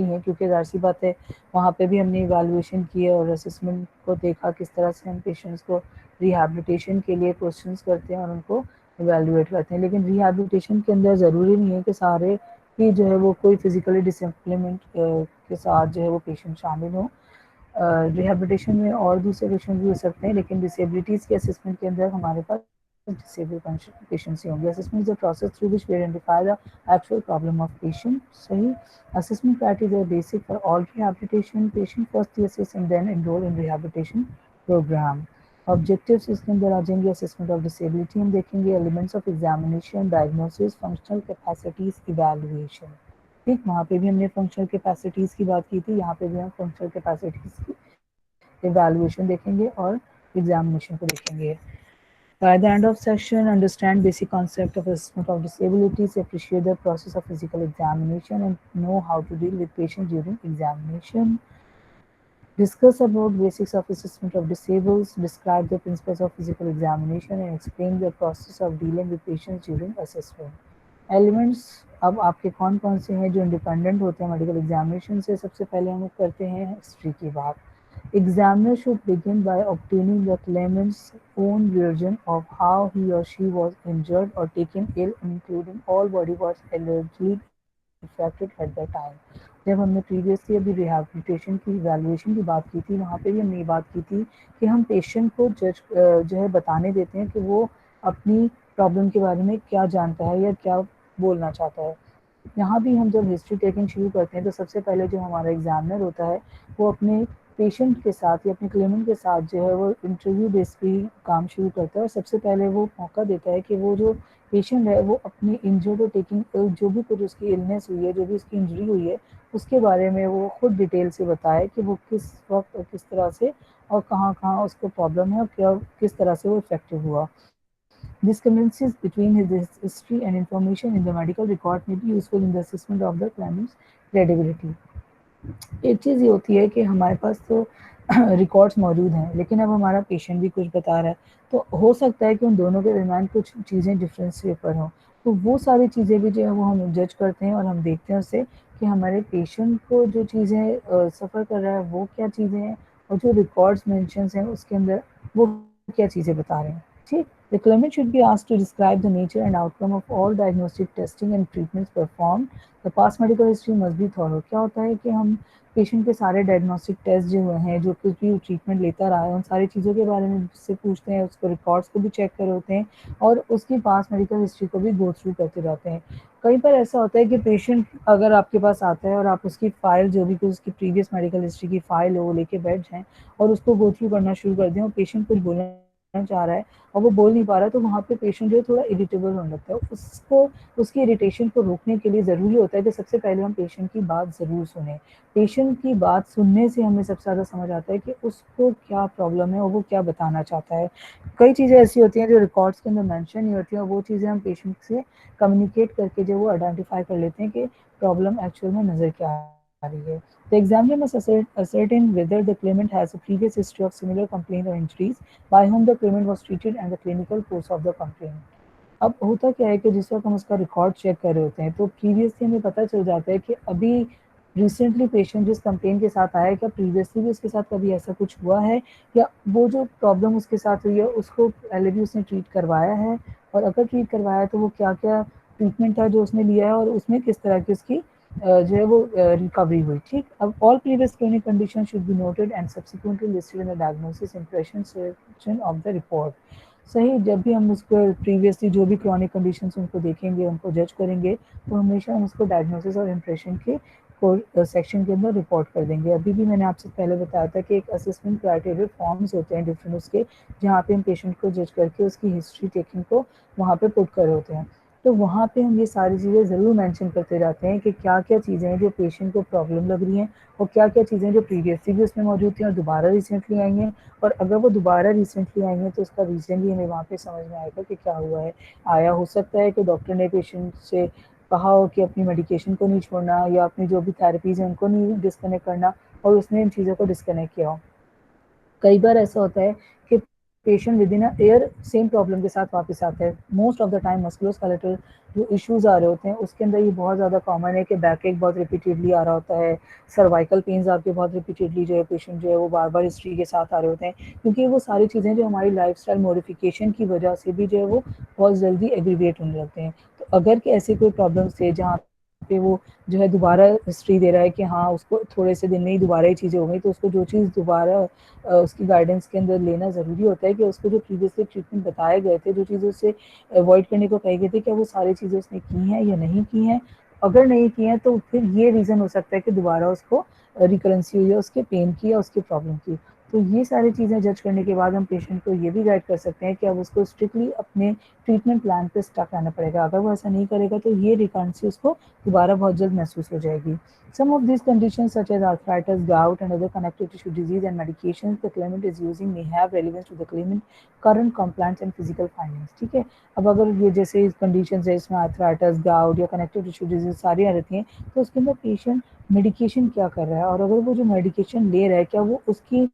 है, क्योंकि ज़ाहिर सी बात है वहाँ पे भी हमने इवैल्यूएशन किया और असेसमेंट को देखा किस तरह से हम पेशेंट्स को रिहैबिलिटेशन के लिए क्वेश्चंस करते हैं और उनको इवैल्यूएट करते हैं। लेकिन रिहैबिलिटेशन के अंदर ज़रूरी नहीं है कि सारे ही जो है वो कोई फिजिकली डिसएम्पलमेंट के साथ जो है वो पेशेंट शामिल हो। रिहैबिलिटेशन में और दूसरे पेशेंट भी हो सकते हैं, लेकिन डिसेबिलिटीज़ के असेसमेंट के अंदर हमारे पास disabled patients ही होंगे। Assessment is a process through which we identify the actual problem of patient. सही। Assessment criteria are basic for all rehabilitation. Patient first assess and then enroll in rehabilitation program. Objectives इसके अंदर आ जाएंगे assessment of disability, हम देखेंगे elements of examination, diagnosis, functional capacities, evaluation. ठीक, वहाँ पे भी हमने functional capacities की बात की थी, यहाँ पे भी हम functional capacities की evaluation देखेंगे और examination को देखेंगे। By the end of session, understand basic concept of assessment of disabilities, appreciate the process of physical examination, and know how to deal with patients during examination. Discuss about basics of assessment of disabled, describe the principles of physical examination, and explain the process of dealing with patients during assessment. Elements अब आपके कौन कौन से हैं जो independent होते हैं medical examination से। सबसे पहले हम करते हैं हिस्ट्री की बात। Examiner should begin by obtaining the claimant's own version of how he or she was injured or taken ill, including all body parts allegedly affected at the time. जब हमने प्रीवियसली अभी रिहैबिलिटेशन की evaluation की बात की थी, वहाँ पे भी हमने ये बात की थी कि हम पेशेंट को जो है बताने देते हैं कि वो अपनी प्रॉब्लम के बारे में क्या जानता है या क्या बोलना चाहता है। यहाँ भी हम जब हिस्ट्री टेकिंग शुरू करते हैं तो सबसे पहले जो हमारा एग्जामिनर होता है वो अपने पेशेंट के साथ या अपने क्लेमेंट के साथ जो है वो इंटरव्यू बेस पे काम शुरू करता है और सबसे पहले वो मौका देता है कि वो जो पेशेंट है वो अपनी इंजर्ड और टेकिंग जो भी कुछ उसकी इलनेस हुई है, जो भी उसकी इंजरी हुई है, उसके बारे में वो खुद डिटेल से बताए कि वो किस वक्त और किस तरह से और कहाँ कहाँ उसको प्रॉब्लम है और क्या किस तरह से वो इफेक्टिव हुआ। Discrepancies between his history and information in the medical record may be useful in the assessment of the claimant's credibility. एक चीज़ ये होती है कि हमारे पास तो रिकॉर्ड्स मौजूद हैं, लेकिन अब हमारा पेशेंट भी कुछ बता रहा है, तो हो सकता है कि उन दोनों के दरमियान कुछ चीज़ें डिफरेंस पेपर हों। तो वो सारी चीज़ें भी जो है वो हम जज करते हैं और हम देखते हैं उससे कि हमारे पेशेंट को जो चीज़ें सफ़र कर रहा है वो क्या चीज़ें हैं और जो रिकॉर्ड्स मेंशंस हैं उसके अंदर वो क्या चीज़ें बता रहे हैं। ठीक, the claimant should be asked to describe the nature and outcome of all diagnostic testing and treatments performed. The past medical history must be thorough. क्या होता है कि हम पेशेंट के सारे डायग्नोस्टिक टेस्ट जो हुए हैं, जो कुछ भी ट्रीटमेंट लेता रहा है, उन सारी चीज़ों के बारे में उससे पूछते हैं, उसको रिकॉर्ड्स को भी चेक कर होते हैं और उसकी पास मेडिकल हिस्ट्री को भी गो थ्रू करते रहते हैं। कई बार ऐसा होता है कि पेशेंट अगर आपके पास आता है और आप उसकी फ़ाइल जो भी कुछ उसकी प्रीवियस मेडिकल हिस्ट्री की फ़ाइल हो वो लेके बैठ जाएँ और उसको गो थ्रू करना शुरू कर दें और पेशेंट कुछ बोलना चाह रहा है और वो बोल नहीं पा रहा, तो वहाँ पे पेशेंट जो है थोड़ा इरिटेबल होने लगता है। उसको उसकी इरिटेशन को रोकने के लिए ज़रूरी होता है कि सबसे पहले हम पेशेंट की बात ज़रूर सुने। पेशेंट की बात सुनने से हमें सबसे ज़्यादा समझ आता है कि उसको क्या प्रॉब्लम है और वो क्या बताना चाहता है। कई चीज़ें ऐसी होती हैं जो रिकॉर्ड्स के अंदर मेंशन नहीं होती हैं और वो चीज़ें हम पेशेंट से कम्युनिकेट करके जो वो आइडेंटिफाई कर लेते हैं कि प्रॉब्लम एक्चुअल में नज़र क्या आ रही है। The examiner must ascertain whether the claimant has a previous history of similar complaint or injuries, by whom the claimant was treated, and the clinical course of the complaint. अब होता क्या है कि जिस वक्त हम उसका रिकॉर्ड चेक कर रहे होते हैं तो प्रीवियसली हमें पता चल जाता है कि अभी रिसेंटली पेशेंट जिस कंप्लेन के साथ आया है, क्या प्रीवियसली भी उसके साथ कभी ऐसा कुछ हुआ है या वो जो प्रॉब्लम उसके साथ हुई है उसको पहले भी उसने ट्रीट करवाया है, और अगर ट्रीट करवाया है तो वो क्या क्या ट्रीटमेंट है जो उसने लिया है और उसमें किस तरह की उसकी जो है वो रिकवरी हुई। ठीक, अब all previous clinic condition should be noted and subsequently listed in the diagnosis impression section of the report. सही, जब भी हम उसको प्रीवियसली जो भी क्रॉनिक कंडीशंस उनको देखेंगे, उनको जज करेंगे, तो हमेशा हम उसको डायग्नोसिस और इंप्रेशन के सेक्शन के अंदर रिपोर्ट कर देंगे। अभी भी मैंने आपसे पहले बताया था कि एक असेसमेंट क्राइटेरिया फॉर्म्स होते हैं डिफरेंट उसके, जहाँ पे हम पेशेंट को जज करके उसकी हिस्ट्री टेकिंग को वहाँ पे पुट कर होते हैं। तो वहाँ पे हम ये सारी चीज़ें ज़रूर मेंशन करते जाते हैं कि क्या क्या चीज़ें हैं जो पेशेंट को प्रॉब्लम लग रही हैं और क्या क्या चीज़ें जो प्रीवियसली भी उसमें मौजूद थी और दोबारा रिसेंटली आई हैं, और अगर वो दोबारा रिसेंटली आई हैं तो उसका रीज़न भी हमें वहाँ पे समझ में आएगा कि क्या हुआ है। आया हो सकता है कि डॉक्टर ने पेशेंट से कहा हो कि अपनी मेडिकेशन को नहीं छोड़ना या अपनी जो भी थेरेपीज़ हैं उनको नहीं डिस्कनेक्ट करना, और उसने इन चीज़ों को डिस्कनेक्ट किया हो। कई बार ऐसा होता है कि patient with in a year same problem के साथ वापस आता है। Most of the time musculoskeletal जो इश्यूज आ रहे होते हैं उसके अंदर ये बहुत ज़्यादा कॉमन है कि बैक एक बहुत रिपीटेडली आ रहा होता है, सर्वाइकल पेन्स आपके बहुत रिपीटेडली जो है पेशेंट जो है वो बार बार हिस्ट्री के साथ आ रहे होते हैं, क्योंकि वो सारी चीज़ें जो हमारी लाइफस्टाइल मॉडिफिकेशन की वजह से भी जो है वो बहुत जल्दी एग्रीवेट होने लगते हैं। तो अगर कि ऐसे कोई प्रॉब्लम्स थे जहाँ पे वो जो है दोबारा हिस्ट्री दे रहा है कि हाँ उसको थोड़े से दिन में ही दोबारा ये चीज़ें हो गई, तो उसको जो चीज़ दोबारा उसकी गाइडेंस के अंदर लेना ज़रूरी होता है कि उसको जो प्रीवियसली ट्रीटमेंट बताए गए थे, जो चीज़ें उससे अवॉइड करने को कही गई थी, क्या वो सारी चीज़ें उसने की हैं या नहीं की हैं। अगर नहीं की हैं तो फिर ये रीज़न हो सकता है कि दोबारा उसको रिकरेंसी हुई है उसके पेन की या उसके प्रॉब्लम की। तो ये सारी चीज़ें जज करने के बाद हम पेशेंट को ये भी गाइड कर सकते हैं कि अब उसको स्ट्रिक्टली अपने ट्रीटमेंट प्लान पे स्टक रहना पड़ेगा। अगर वो ऐसा नहीं करेगा तो ये रिकरेंसी उसको दोबारा बहुत जल्द महसूस हो जाएगी। Some of these conditions, such as arthritis, gout, and other connective tissue disease and medications the claimant is using may have relevance to the claimant current compliance and physical findings. ठीक है, अब अगर ये जैसे कंडीशन है इसमें arthritis, gout या connective tissue disease सारी आ रहती हैं, तो उसके अंदर पेशेंट मेडिकेशन क्या कर रहा है और अगर वो जो मेडिकेशन ले रहा है क्या वो उसकी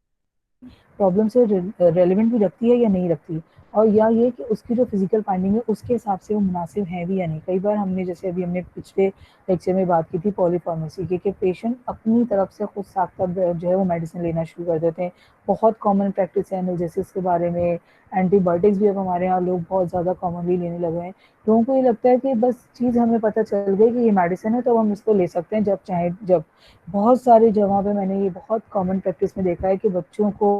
प्रॉब्लम से रेलिवेंट भी रखती है या नहीं रखती, और या ये कि उसकी जो फिजिकल फाइंडिंग है उसके हिसाब से वो मुनासिब है भी या नहीं। कई बार हमने जैसे अभी हमने पिछले लेक्चर में बात की थी पॉलीफार्मेसी की, कि पेशेंट अपनी तरफ से खुद साख्ता जो है वो मेडिसिन लेना शुरू कर देते हैं। बहुत कॉमन प्रैक्टिस है एनालिसिस के बारे में, एंटीबायोटिक्स भी अब हमारे यहाँ लोग बहुत ज़्यादा कॉमनली लेने लगे हैं। लोगों को ये लगता है कि बस चीज़ हमें पता चल गई कि ये मेडिसिन है तो हम इसको ले सकते हैं जब चाहे जब। बहुत सारी जगहों पे मैंने ये बहुत कॉमन प्रैक्टिस में देखा है कि बच्चों को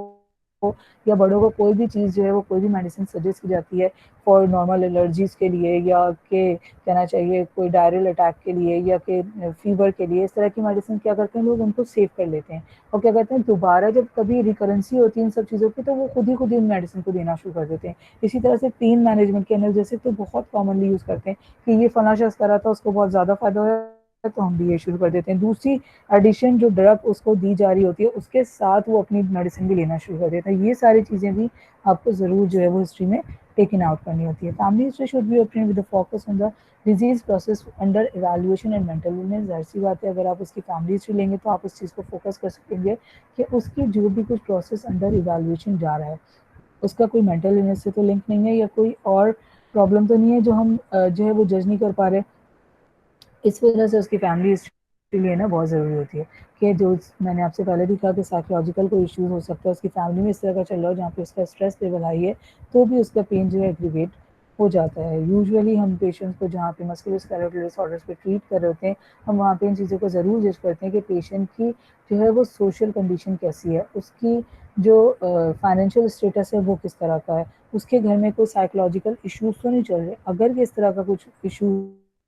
या बड़ों को कोई भी चीज़ जो है वो कोई भी मेडिसिन सजेस्ट की जाती है फॉर नॉर्मल एलर्जीज के लिए या के कहना चाहिए कोई डायरियल अटैक के लिए या के फीवर के लिए, इस तरह की मेडिसिन क्या करते हैं लोग उनको सेव कर लेते हैं और क्या कहते हैं दोबारा जब कभी रिकरेंसी होती है इन सब चीज़ों की तो वो खुद ही उन मेडिसिन को देना शुरू कर देते हैं। इसी तरह से पेन मैनेजमेंट के एनाल्जेसिक तो बहुत कॉमनली यूज़ करते हैं कि ये फला शख्स करा था उसको बहुत ज़्यादा फायदा हुआ तो हम भी ये शुरू कर देते हैं। दूसरी एडिशन जो ड्रग उसको दी जा रही होती है उसके साथ वो अपनी मेडिसिन भी लेना शुरू कर देता है। ये सारी चीज़ें भी आपको ज़रूर जो है वो हिस्ट्री में टेकन आउट करनी होती है। Family history should be obtained with the focus on the disease process under evaluation and mental illness. जाहिर सी बात है अगर आप उसकी फैमिली हिस्ट्री लेंगे तो आप उस चीज़ को फोकस कर सकेंगे कि उसकी जो भी कुछ प्रोसेस अंडर इवैल्यूएशन जा रहा है उसका कोई मेंटल इलनेस से तो लिंक नहीं है या कोई और प्रॉब्लम तो नहीं है जो हम जो है वो जज नहीं कर पा रहे। इस वजह से उसकी फैमिली हिस्ट्री लेना बहुत ज़रूरी होती है कि जो मैंने आपसे पहले भी कहा कि साइकोलॉजिकल कोई इश्यूज हो सकता है उसकी फैमिली में इस तरह का चल रहा हो जहाँ पे उसका स्ट्रेस लेवल हाई है तो भी उसका पेन जो है एग्रीवेट हो जाता है। यूजुअली हम पेशेंट्स को जहाँ पे मस्कुलोस्केलेटल डिसऑर्डर्स पे ट्रीट कर रहे होते हैं हम वहाँ पे इन चीज़ों को ज़रूर जज करते हैं कि पेशेंट की जो है वो सोशल कंडीशन कैसी है, उसकी जो फाइनेंशियल स्टेटस है वो किस तरह का है, उसके घर में कोई साइकोलॉजिकल इश्यूज तो नहीं चल रहे। अगर इस तरह का कुछ इशू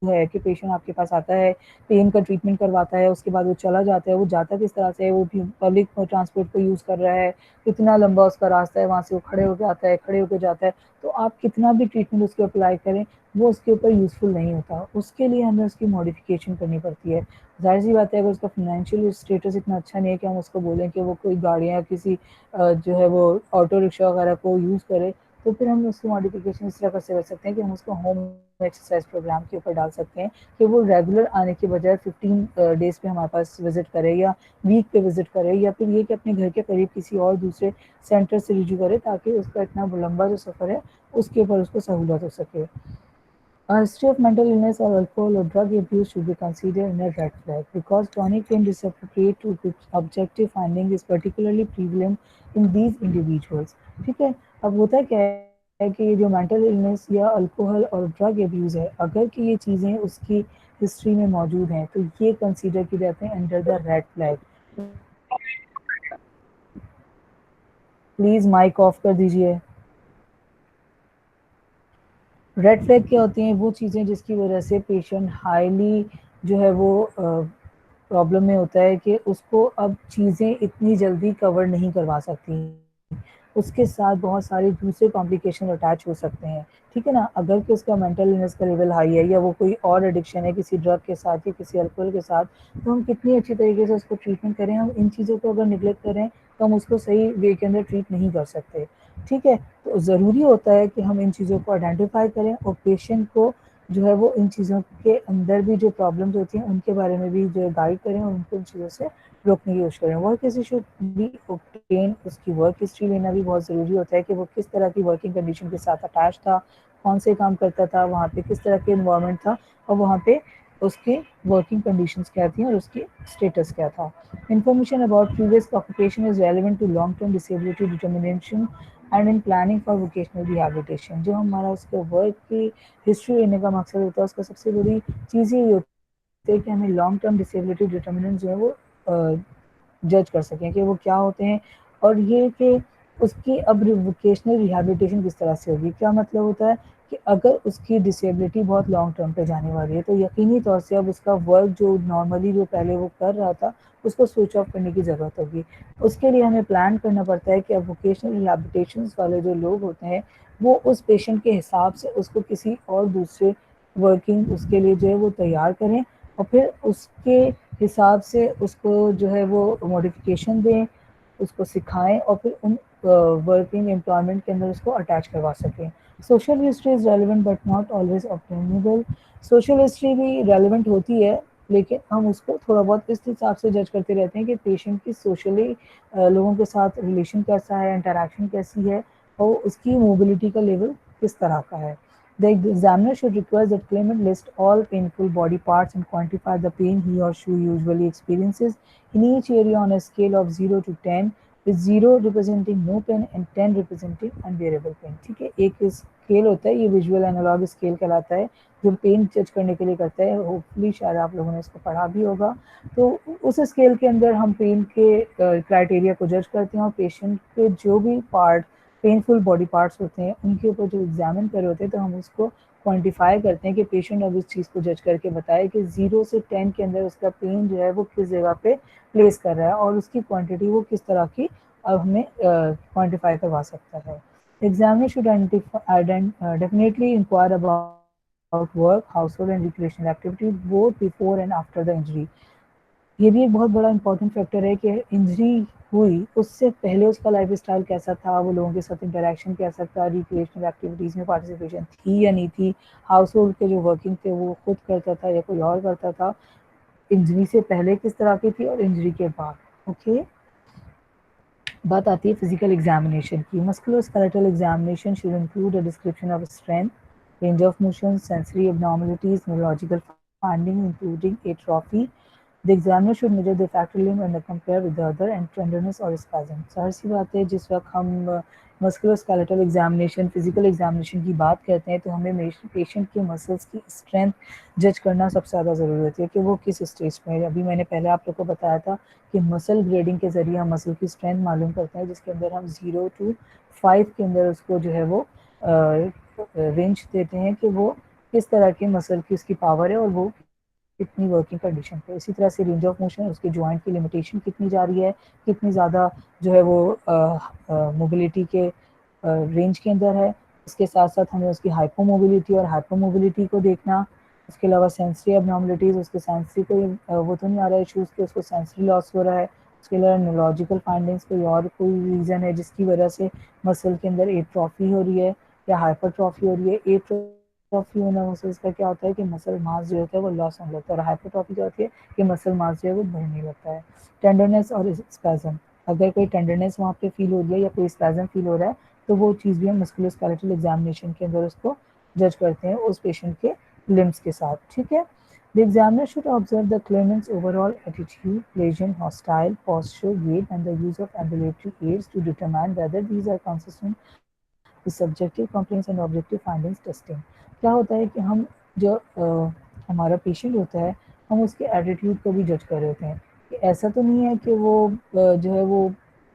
है कि पेशेंट आपके पास आता है, पेन का ट्रीटमेंट करवाता है, उसके बाद वो चला जाता है, वो जाता किस तरह से है, वो भी पब्लिक ट्रांसपोर्ट को यूज़ कर रहा है, कितना लंबा उसका रास्ता है, वहाँ से वो खड़े होके आता है, खड़े होके जाता है, तो आप कितना भी ट्रीटमेंट उसके अप्लाई करें, वो उसके ऊपर यूज़फुल नहीं होता। उसके लिए हमें उसकी मॉडिफिकेशन करनी पड़ती है। ज़ाहिर-सी बात है अगर उसका फाइनेंशियल स्टेटस इतना अच्छा नहीं है कि हम उसको बोलें कि वो कोई गाड़ियाँ किसी जो है वो ऑटो रिक्शा वगैरह को यूज़ करे, तो फिर हम उसकी मॉडिफिकेशन इस तरह कर सकते हैं कि हम उसको होम एक्सरसाइज प्रोग्राम के ऊपर डाल सकते हैं कि वो रेगुलर आने के बजाय 15 डेज पे हमारे पास विजिट करे या वीक पे विजिट करे या फिर ये कि अपने घर के करीब किसी और दूसरे सेंटर से रिज्यू करे ताकि उसका इतना लंबा जो सफ़र है उसके ऊपर उसको सहूलत हो सके। A history of mental illness or alcohol or drug abuse should be considered in a red flag because chronic pain disappropriate to objective finding is particularly prevalent in these individuals. ठीक है, अब होता क्या है कि ये जो मेंटल इलनेस या अल्कोहल और ड्रग एब्यूज़ है, अगर कि ये चीज़ें उसकी हिस्ट्री में मौजूद हैं, तो ये कंसीडर किए जाते हैं under the red flag. Please mike off कर दीजिए। रेड फ्लैग क्या होती हैं? वो चीज़ें जिसकी वजह से पेशेंट हाईली जो है वो प्रॉब्लम में होता है कि उसको अब चीज़ें इतनी जल्दी कवर नहीं करवा सकती, उसके साथ बहुत सारे दूसरे कॉम्प्लिकेशन अटैच हो सकते हैं। ठीक है ना, अगर कि उसका मेंटल इलनेस का लेवल हाई है या वो कोई और एडिक्शन है किसी ड्रग के साथ या किसी अल्कोहल के साथ, तो हम कितनी अच्छी तरीके से उसको ट्रीटमेंट करें, हम इन चीज़ों को अगर निगलेक्ट करें तो हम उसको सही वे के अंदर ट्रीट नहीं कर सकते। ठीक है, तो ज़रूरी होता है कि हम इन चीज़ों को आइडेंटिफाई करें और पेशेंट को जो है वो इन चीज़ों के अंदर भी जो प्रॉब्लम्स होती हैं उनके बारे में भी जो गाइड करें और उनको इन चीज़ों से रोकने की कोशिश करें। Work history should be obtain, उसकी वर्क हिस्ट्री लेना भी बहुत ज़रूरी होता है कि वो किस तरह की वर्किंग कंडीशन के साथ अटैच था, कौन से काम करता था, वहाँ पे किस तरह के इन्वायरमेंट था और वहाँ पे उसकी वर्किंग कंडीशंस क्या थी और उसकी स्टेटस क्या था। Information about previous occupation is relevant to long term disability determination and in planning for vocational rehabilitation. जो हमारा उसके वर्क की हिस्ट्री लेने का मकसद होता है, उसका सबसे बड़ी चीज़ यही होती है कि हमें लॉन्ग टर्म डिसेबिलिटी डिटर्मिनेंट जो है वो जज कर सकें कि वो क्या होते हैं और ये कि उसकी अब वोकेशनल रिहैबिलिटेशन किस तरह से होगी। क्या मतलब होता है कि अगर उसकी डिसेबिलिटी बहुत लॉन्ग टर्म पे जाने वाली है तो यकीनी तौर से अब उसका वर्क जो नॉर्मली जो पहले वो कर रहा था उसको स्विच ऑफ करने की ज़रूरत होगी। उसके लिए हमें प्लान करना पड़ता है कि अब वोकेशनल रिहैबिलिटेशन वाले जो लोग होते हैं वो उस पेशेंट के हिसाब से उसको किसी और दूसरे वर्किंग उसके लिए जो है वो तैयार करें और फिर उसके हिसाब से उसको जो है वो मॉडिफिकेशन दें, उसको सिखाएं और फिर उन वर्किंग एम्प्लॉयमेंट के अंदर उसको अटैच करवा सकें। Social history is relevant but not always obtainable. Social history भी रेलिवेंट होती है लेकिन हम उसको थोड़ा बहुत इस हिसाब से जज करते रहते हैं कि पेशेंट की सोशली लोगों के साथ रिलेशन कैसा है, इंटरेक्शन कैसी है और उसकी मोबिलिटी का लेवल किस तरह का है। The examiner should request that claimant list all painful body parts and quantify the pain he or she usually experiences in each area on a scale of 0 to 10, with 0 representing no pain and 10 representing unbearable pain। ठीक है, एक scale होता है, ये visual analogue scale कहलाता है जो pen जज करने के लिए करता है। होपफुली शायद आप लोगों ने इसको पढ़ा भी होगा। तो उस स्केल के अंदर हम पेन के क्राइटेरिया को जज करते हैं और पेशेंट के जो भी पार्ट पेनफुल बॉडी पार्ट्स होते हैं उनके ऊपर जो एग्जामिन कर रहे होते हैं तो हम उसको क्वांटिफाई करते हैं कि पेशेंट अब इस चीज़ को जज करके बताए कि 0 से 10 के अंदर उसका पेन जो है वो किस जगह पे प्लेस कर रहा है और उसकी क्वांटिटी वो किस तरह की अब हमें क्वांटिफाई करवा सकता है। Examiner should definitely inquire about work, household and recreational activities both before and after the injury. ये भी एक बहुत बड़ा इंपॉर्टेंट फैक्टर है कि इंजरी हुई उससे पहले उसका लाइफ स्टाइल कैसा था, वो लोगों के साथ इंटरेक्शन कैसा था, रिक्रिएशनल एक्टिविटीज़ में पार्टिसिपेशन थी या नहीं थी, हाउस होल्ड के जो वर्किंग थे वो खुद करता था या कोई और करता था, इंजरी से पहले किस तरह की थी और इंजरी के बाद। ओके, बात आती है फिजिकल एग्जामिनेशन की। Musculoskeletal examination should include a description of strength, range of motion, sensory abnormalities, neurological finding including atrophy. The examiner should measure the factor limb and compare with the other and tenderness or spasm। जाहिर सी बात है जिस वक्त हम musculoskeletal examination physical examination की बात करते हैं तो हमें पेशेंट के मसल्स की स्ट्रेंथ जज करना सबसे ज़्यादा ज़रूरी होती है कि वो किस स्टेज में है। अभी मैंने पहले आप लोग को बताया था कि मसल ग्रेडिंग के ज़रिए हम मसल की स्ट्रेंथ मालूम करते हैं जिसके अंदर हम 0 to 5 के अंदर उसको जो है वो रेंज देते हैं कि वो किस तरह के मसल की उसकी पावर है और वो कितनी वर्किंग कंडीशन पे। इसी तरह से रेंज ऑफ मोशन उसके जॉइंट की लिमिटेशन कितनी जा रही है, कितनी ज़्यादा जो है वो मोबिलिटी के रेंज के अंदर है। इसके साथ साथ हमें उसकी हाइपोमोबिलिटी और हाइपरमोबिलिटी को देखना। उसके अलावा सेंसरी एबनॉर्मलिटीज़, उसके सेंसरी को वो तो नहीं आ रहा है इशूज़ कि उसको सेंसरी लॉस हो रहा है। उसके अलावा न्यूरोलॉजिकल फाइंडिंग्स कोई और कोई रीज़न है जिसकी वजह से मसल के अंदर एट्रोफी हो रही है या हाइपरट्रॉफी हो रही है। एट्रोफी होना मसल्स का क्या होता है कि मसल मास जो होता है वो लॉस होने लगता है और हाइपरट्रॉफी क्या होती है कि मसल मास जो है वो बढ़ने लगता है। टेंडरनेस और स्पैज़म, अगर कोई टेंडरनेस वहाँ पे फील हो रही है या कोई स्पैज़म फील हो रहा है तो वो चीज़ भी हम मस्कुलोस्केलेटल एग्जामिनेशन के अंदर उसको जज करते हैं उस पेशेंट के लिम्स के साथ। ठीक है, The examiner should observe the claimant's overall attitude, lesion, hostile, posture, gait, and the use of ambulatory aids to determine whether these are consistent with subjective complaints and objective findings testing। क्या होता है कि हम जो हमारा patient होता है हम उसके एटीट्यूड को भी जज कर रहे होते हैं कि ऐसा तो नहीं है कि वो जो है वो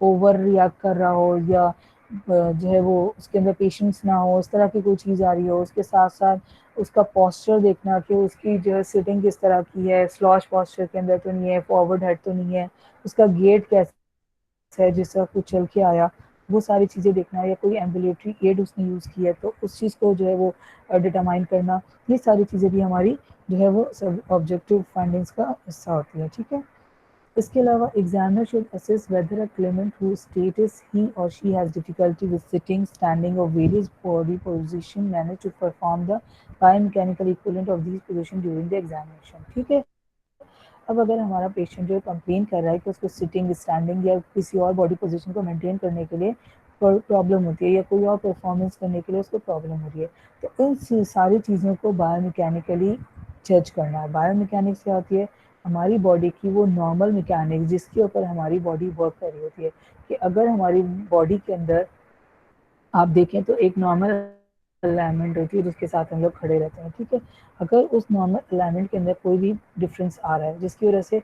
ओवर रिएक्ट कर रहा हो या जो है वो उसके अंदर पेशेंस ना हो, इस तरह की कोई चीज़ आ रही हो। उसके साथ साथ उसका पोस्चर देखना कि उसकी जो है सिटिंग किस तरह की है, स्लॉश पोस्चर के अंदर तो नहीं है, फॉरवर्ड हेड तो नहीं है, उसका गेट कैसा है जिस तरह कुछ चल के आया, वो सारी चीज़ें देखना या कोई एम्बुलेटरी एड उसने यूज़ किया है तो उस चीज़ को जो है वो डिटरमाइन करना, ये सारी चीज़ें भी हमारी जो है वो सब ऑब्जेक्टिव फाइंडिंग्स का हिस्सा होती है। ठीक है, इसके अलावा examiner should assess weather a Clement whose status he or she has difficulty with sitting, standing or various body position managed to perform the biomechanical equivalent of these position during the examination. ठीक है, अब अगर हमारा patient जो है complain कर रहा है कि उसको सिटिंग, स्टैंडिंग या किसी और बॉडी पोजीशन को मेंटेन करने के लिए प्रॉब्लम होती है या कोई और परफॉर्मेंस करने के लिए उसको प्रॉब्लम हो रही है, तो इन सारी चीज़ों को बायोमैकेनिकली जज करना है। बायोमैकेनिक्स क्या होती है? हमारी बॉडी की वो नॉर्मल मैकेनिक्स जिसके ऊपर हमारी बॉडी वर्क कर रही होती है, कि अगर हमारी बॉडी के अंदर आप देखें तो एक नॉर्मल अलाइनमेंट होती है जिसके साथ हम लोग खड़े रहते हैं, ठीक है। अगर उस नॉर्मल अलाइनमेंट के अंदर कोई भी डिफरेंस आ रहा है जिसकी वजह से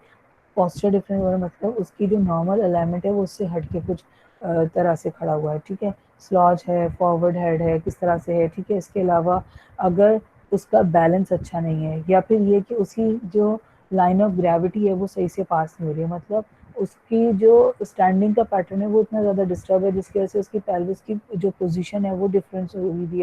पोस्चर डिफरेंस हो रहा है, मतलब उसकी जो नॉर्मल अलाइनमेंट है वो उससे हट के कुछ तरह से खड़ा हुआ है, ठीक है, स्लॉच है, फॉरवर्ड हेड है, किस तरह से है, ठीक है। इसके अलावा अगर उसका बैलेंस अच्छा नहीं है या फिर ये कि उसकी जो लाइन ऑफ ग्रेविटी है वो सही से पास नहीं हो रही है, मतलब उसकी जो स्टैंडिंग का पैटर्न है वो इतना ज़्यादा डिस्टर्ब है जिसकी वजह से उसकी पेल्विस की जो पोजीशन है वो डिफरेंट हुई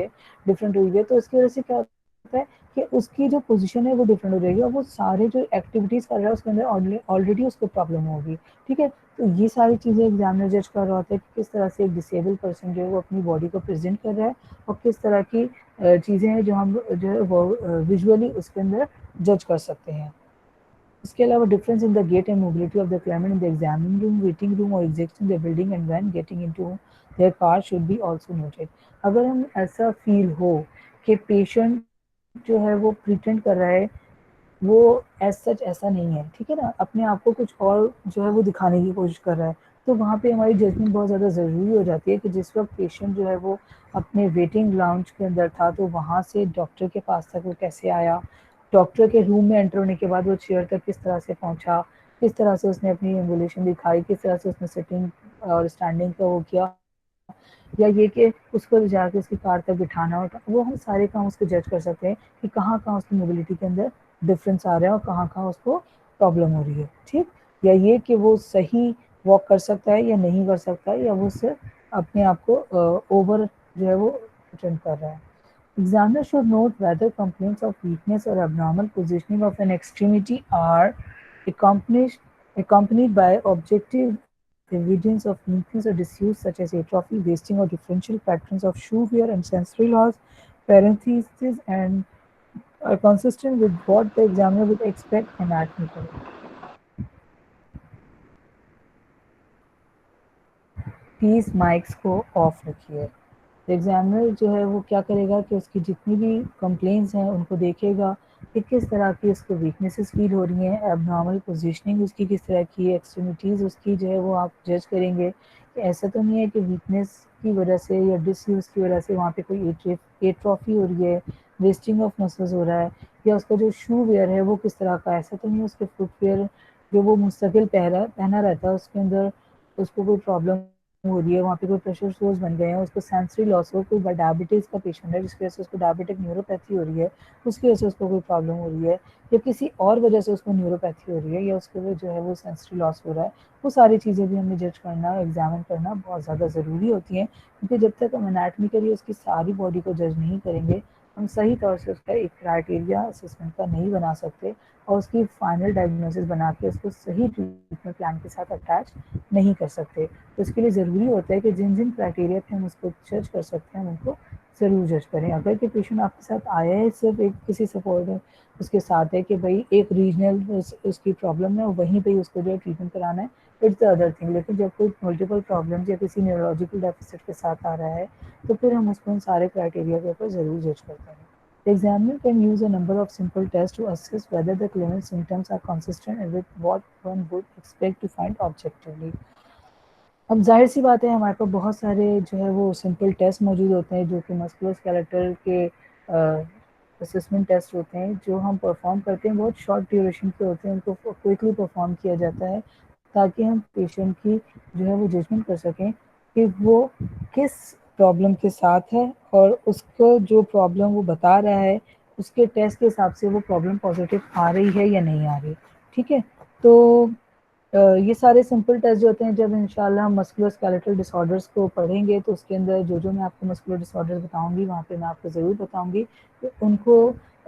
है, तो इसकी वजह से क्या होता है कि उसकी जो पोजीशन है वो डिफरेंट हो जाएगी और वो सारे जो एक्टिविटीज़ कर रहा है उसके अंदर ऑलरेडी उसको प्रॉब्लम होगी, ठीक है। तो ये सारी चीज़ें एग्जामिनर जज कर रहा होता है कि किस तरह से एक डिसेबल पर्सन जो है वो अपनी बॉडी को प्रेजेंट कर रहा है और किस तरह की चीज़ें हैं जो हम जो है वो विजुअली उसके अंदर जज कर सकते हैं। इसके अलावा difference in the gait and mobility of the claimant in the examining room, waiting room और exiting the building and when getting into their car should be also noted. अगर हम ऐसा फील हो कि पेशेंट जो है वो प्रिटेंड कर रहा है, वो एज सच ऐसा नहीं है, ठीक है ना, अपने आप को कुछ और जो है वो दिखाने की कोशिश कर रहा है, तो वहाँ पे हमारी जजमेंट बहुत ज़्यादा ज़रूरी हो जाती है कि जिस वक्त पेशेंट जो है वो अपने वेटिंग लाउंज के अंदर था तो वहाँ से डॉक्टर के पास तक वो कैसे आया, डॉक्टर के रूम में एंटर होने के बाद वो चेयर तक किस तरह से पहुँचा, किस तरह से उसने अपनी एम्बुलेशन दिखाई, किस तरह से उसने सिटिंग और स्टैंडिंग का वो किया, या ये कि उसको जाके उसकी कार तक बिठाना होता, वो हम सारे काम उसको जज कर सकते हैं कि कहाँ कहाँ उसकी मोबिलिटी के अंदर डिफरेंस आ रहा है और कहाँ कहाँ उसको प्रॉब्लम हो रही है, ठीक। या ये कि वो सही वॉक कर सकता है या नहीं कर सकता है, या वो सिर्फ अपने आप को ओवर जो है वो अटेंड कर रहा है। Examiner should note whether complaints of weakness or abnormal positioning of an extremity are accompanied, accompanied by objective evidence of weakness or disuse such as atrophy, wasting or differential patterns of shoe wear and sensory loss, parentheses, and are consistent with what the examiner would expect anatomically. Please mics को of रखिए। Examiner जो है वो क्या करेगा कि उसकी जितनी भी कंप्लेंट्स हैं उनको देखेगा कि किस तरह की उसको वीकनेसेस फील हो रही हैं, एबनॉर्मल पोजीशनिंग उसकी किस तरह की है, एक्सट्रीमिटीज़ उसकी जो है वो आप जज करेंगे कि ऐसा तो नहीं है कि वीकनेस की वजह से या डिसयूज़ की वजह से वहाँ पे कोई एट्रोफी हो रही है, वेस्टिंग ऑफ मसल्स हो रहा है, या उसका जो शू वेयर है वो किस तरह का, ऐसा तो नहीं है उसके फुटवेयर जो वो मुस्तकिल पहना रहता है उसके अंदर उसको कोई प्रॉब्लम हो रही है, वहाँ पे कोई प्रेशर सोर्स बन गए हैं, उसको सेंसरी लॉस हो, कोई डायबिटीज़ का पेशेंट है जिसकी वजह से उसको डायबिटिक न्यूरोपैथी हो रही है, उसकी वजह से उसको कोई प्रॉब्लम हो रही है, या किसी और वजह से उसको न्यूरोपैथी हो रही है, या उसके वजह जो है वो सेंसरी लॉस हो रहा है, वो सारी चीज़ें भी हमें जज करना, एग्जामिन करना बहुत ज़्यादा ज़रूरी होती हैं, क्योंकि जब तक हम एनाटमिकली उसकी सारी बॉडी को जज नहीं करेंगे, हम सही तौर से उसका एक क्राइटेरिया असेसमेंट का नहीं बना सकते और उसकी फाइनल डायग्नोसिस बना के उसको सही ट्रीटमेंट प्लान के साथ अटैच नहीं कर सकते। तो इसके लिए ज़रूरी होता है कि जिन जिन क्राइटेरिया पे हम उसको जज कर सकते हैं हम उनको ज़रूर जज करें। अगर कि पेशेंट आपके साथ आया है सिर्फ एक किसी सपोर्ट उसके साथ है कि भाई एक रीजनल उसकी प्रॉब्लम है और वहीं पे ही उसको जो है ट्रीटमेंट कराना है, इट्स द अदर थिंग। लेकिन जब कोई मल्टीपल प्रॉब्लम्स या किसी न्यूरोलॉजिकल डेफिसिट के साथ आ रहा है तो फिर हम उसको उन सारे क्राइटेरिया के ऊपर ज़रूर जज करते हैं। The examiner can use a number of simple tests to assess whether the claimant's symptoms are consistent with what one would expect to find objectively. अब ज़ाहिर सी बात है हमारे पास बहुत सारे जो है वो सिंपल टेस्ट मौजूद होते हैं जो कि मस्कुलोस्केलेटल के असेसमेंट टेस्ट होते हैं जो हम परफॉर्म करते हैं, बहुत शॉर्ट ड्यूरेशन के होते हैं, उनको क्विकली परफॉर्म किया जाता है ताकि हम पेशेंट की जो है वो जजमेंट कर सकें कि वो किस प्रॉब्लम के साथ है और उसको जो प्रॉब्लम वो बता रहा है उसके टेस्ट के हिसाब से वो प्रॉब्लम पॉजिटिव आ रही है या नहीं आ रही, ठीक है। तो ये सारे सिंपल टेस्ट जो होते हैं जब इंशाल्लाह हम मस्कुलोस्केलेटल डिसऑर्डर्स को पढ़ेंगे तो उसके अंदर जो जो मैं आपको मस्कुलर डिसऑर्डर्स बताऊंगी वहाँ पे मैं आपको ज़रूर बताऊंगी कि उनको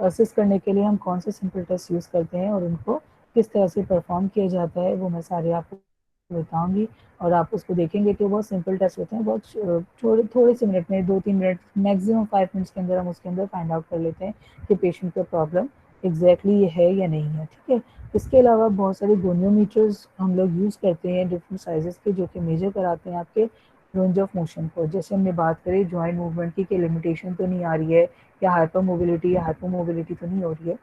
असिस्ट करने के लिए हम कौन से सिंपल टेस्ट यूज़ करते हैं और उनको किस तरह से परफॉर्म किया जाता है वो मैं सारे आपको बताऊंगी, और आप उसको देखेंगे कि बहुत सिंपल टेस्ट होते हैं, बहुत थोड़े थोड़े से मिनट में, 2-3 मिनट, मैक्सिमम 5 मिनट्स के अंदर हम उसके अंदर फाइंड आउट कर लेते हैं कि पेशेंट का प्रॉब्लम एग्जैक्टली ये है या नहीं है। ठीक है, इसके अलावा बहुत सारे गोनियोमीटर्स हम लोग यूज़ करते हैं डिफरेंट साइजेस के, जो कि मेजर कराते हैं आपके रेंज ऑफ मोशन को। जैसे हमने बात करी जॉइंट मूवमेंट की लिमिटेशन तो नहीं आ रही है, या हाइपर मोबिलिटी तो नहीं हो रही है,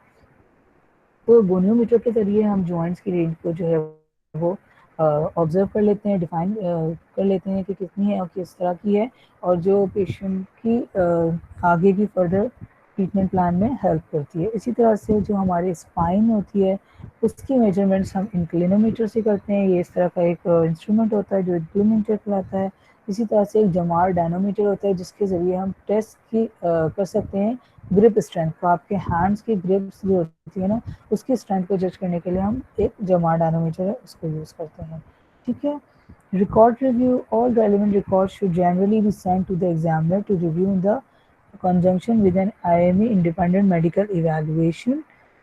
तो गोनियोमीटर के जरिए हम जॉइंट्स की रेंज को जो है वो ऑब्जर्व कर लेते हैं, डिफाइन कर लेते हैं कि कितनी है और किस तरह की है, और जो पेशेंट की आगे की फर्दर ट्रीटमेंट प्लान में हेल्प करती है। इसी तरह से जो हमारी स्पाइन होती है उसकी मेजरमेंट्स हम इंक्लिनोमीटर से करते हैं। ये इस तरह का एक इंस्ट्रूमेंट होता है जो इंक्लिनोमीटर कहलाता है। इसी तरह से एक जमार डायनोमीटर होता है जिसके ज़रिए हम टेस्ट की कर सकते हैं ग्रिप स्ट्रेंथ को। आपके हैंड्स की ग्रिप्स जो होती है ना, उसकी स्ट्रेंथ को जज करने के लिए हम एक जमार डायनोमीटर है उसको यूज़ करते हैं। ठीक है, record review, all relevant records should generally be sent to the examiner to review in the conjunction with an IME independent medical evaluation।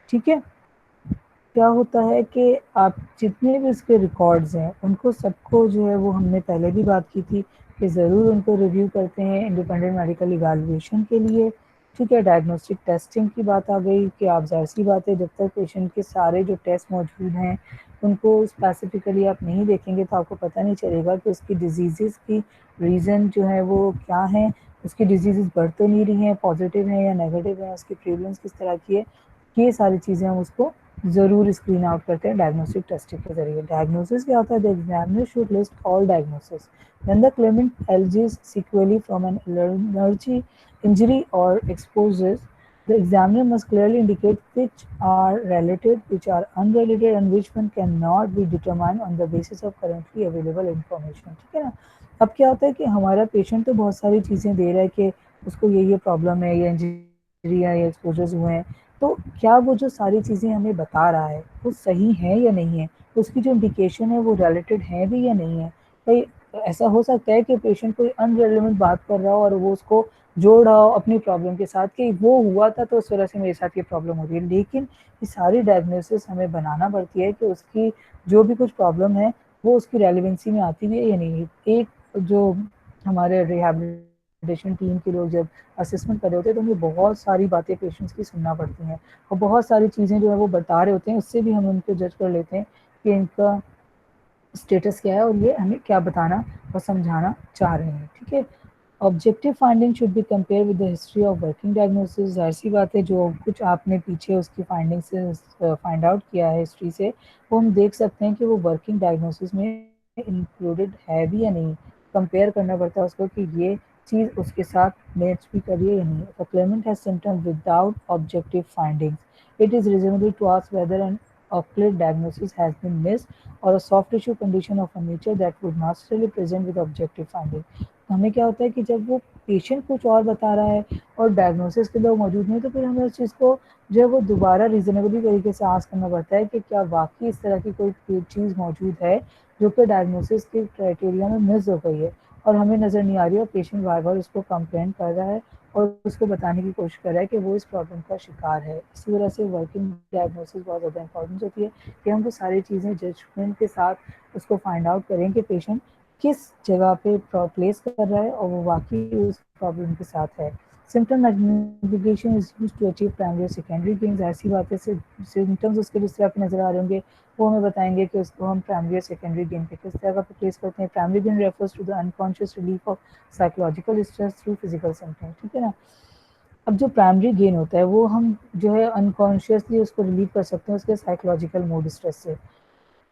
ठीक है, क्या होता है कि आप जितने भी इसके रिकॉर्ड्स हैं उनको सबको जो है वो हमने पहले भी बात की थी कि ज़रूर उनको रिव्यू करते हैं इंडिपेंडेंट मेडिकल इवैल्यूएशन के लिए। ठीक है, डायग्नोस्टिक टेस्टिंग की बात आ गई कि आप ज़ाहिर सी बात है जब तक पेशेंट के सारे जो टेस्ट मौजूद हैं उनको स्पेसिफिकली आप नहीं देखेंगे तो आपको पता नहीं चलेगा कि उसकी डिजीज़ की रीज़न जो है वो क्या है, उसकी डिजीज़ बढ़ तो नहीं रही हैं, पॉजिटिव है या नेगेटिव है, उसकी प्रेवलेंस किस तरह की है, ये सारी चीज़ें हम उसको ज़रूर स्क्रीन आउट करते हैं डायग्नोस्टिक टेस्टिंग के जरिए। डायग्नोसिस क्या होता है? The examiner should list all diagnosis when the claimant alleges sequelae from an allergy injury or exposures. The examiner must clearly indicate which are related, which are unrelated, and which one cannot be determined on the basis of currently available information। ठीक है ना, अब क्या होता है कि हमारा patient तो बहुत सारी चीज़ें दे रहा है कि उसको ये प्रॉब्लम है, या इंजरी है, या एक्सपोजर्स हुए हैं, तो क्या वो जो सारी चीज़ें हमें बता रहा है वो सही है या नहीं है, उसकी जो इंडिकेशन है वो रिलेटेड है भी या नहीं है। भाई ऐसा हो सकता है कि पेशेंट कोई अनरिलेवेंट बात कर रहा हो और वो उसको जोड़ रहा हो अपनी प्रॉब्लम के साथ कि वो हुआ था तो उस वजह से मेरे साथ ये प्रॉब्लम हो रही है, लेकिन ये सारी डायग्नोसिस हमें बनाना पड़ती है कि उसकी जो भी कुछ प्रॉब्लम है वो उसकी रेलिवेंसी में आती भी है या नहीं। एक जो हमारे रिहैबिलिटेशन टीम के लोग जब असेसमेंट कर रहे होते हैं तो उन्हें बहुत सारी बातें पेशेंट्स की सुनना पड़ती हैं, और बहुत सारी चीज़ें जो है वो बता रहे होते हैं, उससे भी हम उनको जज कर लेते हैं कि इनका स्टेटस क्या है और ये हमें क्या बताना और समझाना चाह रहे हैं। ठीक है, objective finding should be compare with the history of working diagnosis. ज़ाहिर सी बात है जो कुछ आपने पीछे उसकी फाइंडिंग से फाइंड आउट किया है हिस्ट्री से, वो हम देख सकते हैं कि वो वर्किंग डायग्नोसिस में इंक्लूडेड है भी या नहीं। कंपेयर करना पड़ता है उसको कि ये चीज़ उसके साथ मैच भी कर रही है या नहीं। The claimant has symptoms without objective findings, it is reasonable to ask whether an accurate diagnosis has been missed or a soft tissue condition of a nature that would not necessarily present with objective finding। हमें क्या होता है कि जब वो patient कुछ और बता रहा है और डायग्नोसिस के लोग मौजूद नहीं, तो फिर हमें उस चीज़ को जो है वो दोबारा रीजनेबली तरीके से आस्क करना पड़ता है कि क्या वाकई इस तरह की कोई चीज़ मौजूद है जो कि डायग्नोसिस के क्राइटेरिया में मिस हो गई है और हमें नज़र नहीं आ रही है, और पेशेंट बार बार उसको कंप्लेन कर रहा है और उसको बताने की कोशिश कर रहा है कि वो इस प्रॉब्लम का शिकार है। इसी वजह से वर्किंग डायग्नोसिस बहुत ज़्यादा इंपॉर्टेंट होती है कि हम वो सारी चीज़ें जजमेंट के साथ उसको फाइंड आउट करें कि पेशेंट किस जगह पे प्लेस कर रहा है और वो वाकई उस प्रॉब्लम के साथ है। Symptom magnification is used to achieve primary और सेकेंडरी गेन्स। ऐसी बात है सिम्टम्स उसके जिस तरह के नजर आ रहे होंगे वो हमें बताएंगे कि उसको हम प्राइमरी और सेकेंडरी गेन पे किस तरह का प्लेस करते हैं। Primary gain refers to the unconscious relief of psychological stress through physical symptoms. ठीक है ना, अब जो प्राइमरी गेन होता है वो हम जो है अनकॉन्शियसली उसको रिलीव कर सकते हैं उसके साइकोलॉजिकल मूड स्ट्रेस से।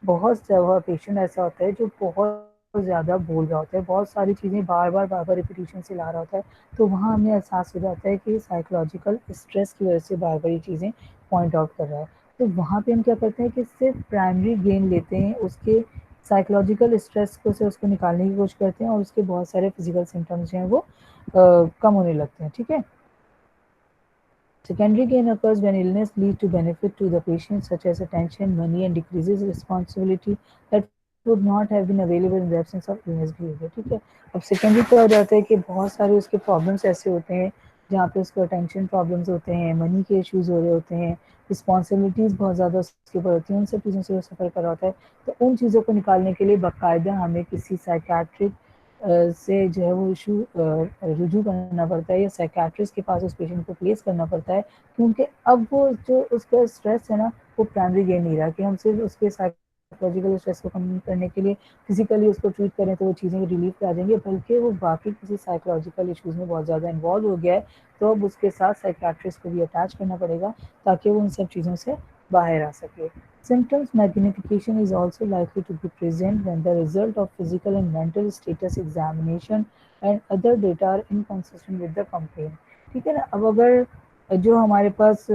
बहुत ज़्यादा पेशेंट ऐसा होता है जो बहुत ज़्यादा बोल रहा होता है, बहुत सारी चीज़ें बार बार रिपीटिशन से ला रहा होता है, तो वहाँ हमें एहसास हो जाता है कि साइकोलॉजिकल स्ट्रेस की वजह से बार बार ये चीज़ें पॉइंट आउट कर रहा है। तो वहाँ पे हम क्या करते हैं कि सिर्फ प्राइमरी गेन लेते हैं, उसके साइकोलॉजिकल स्ट्रेस को से उसको निकालने की कोशिश करते हैं और उसके बहुत सारे फिजिकल सिम्टम्स जो हैं वो कम होने लगते हैं। ठीक है, secondary gain occurs when illness leads to benefit to the patient, such as attention, money, and decreases responsibility that would not have been available in the absence of illness behavior। ठीक है, अब सेकेंडरी क्या हो जाता है कि बहुत सारे उसके प्रॉब्लम्स ऐसे होते हैं जहाँ पे उसको अटेंशन प्रॉब्लम्स होते हैं, मनी के इश्यूज़ हो रहे होते हैं, रिस्पॉन्सिबिलिटीज़ बहुत ज़्यादा उसके ऊपर होती हैं, उन सब चीज़ों से वो सफ़र कर रहा होता है। तो उन चीज़ों को निकालने के लिए बाकायदा हमें किसी साइकियाट्रिक से जो है वो इशू रुजू करना पड़ता है या साइकियाट्रिस्ट के पास उस पेशेंट को प्लेस करना पड़ता है, क्योंकि अब वो जो उसका स्ट्रेस है ना, वो प्राइमरी गेन नहीं रहा कि हम सिर्फ उसके साइकोलॉजिकल स्ट्रेस को कम करने के लिए फिजिकली उसको ट्रीट करें तो वो चीज़ें रिलीफ पे आ जाएंगी, बल्कि वो बाकी किसी साइकोलॉजिकल इश्यूज़ में बहुत ज़्यादा इन्वॉल्व हो गया है। तो अब उसके साथ साइकियाट्रिस्ट को भी अटैच करना पड़ेगा ताकि वो उन सब चीज़ों से बाहर आ सके। Symptoms magnification is also likely to be present when the result of physical and mental status examination and other data are inconsistent with the complaint. ठीक है ना, अब अगर जो हमारे पास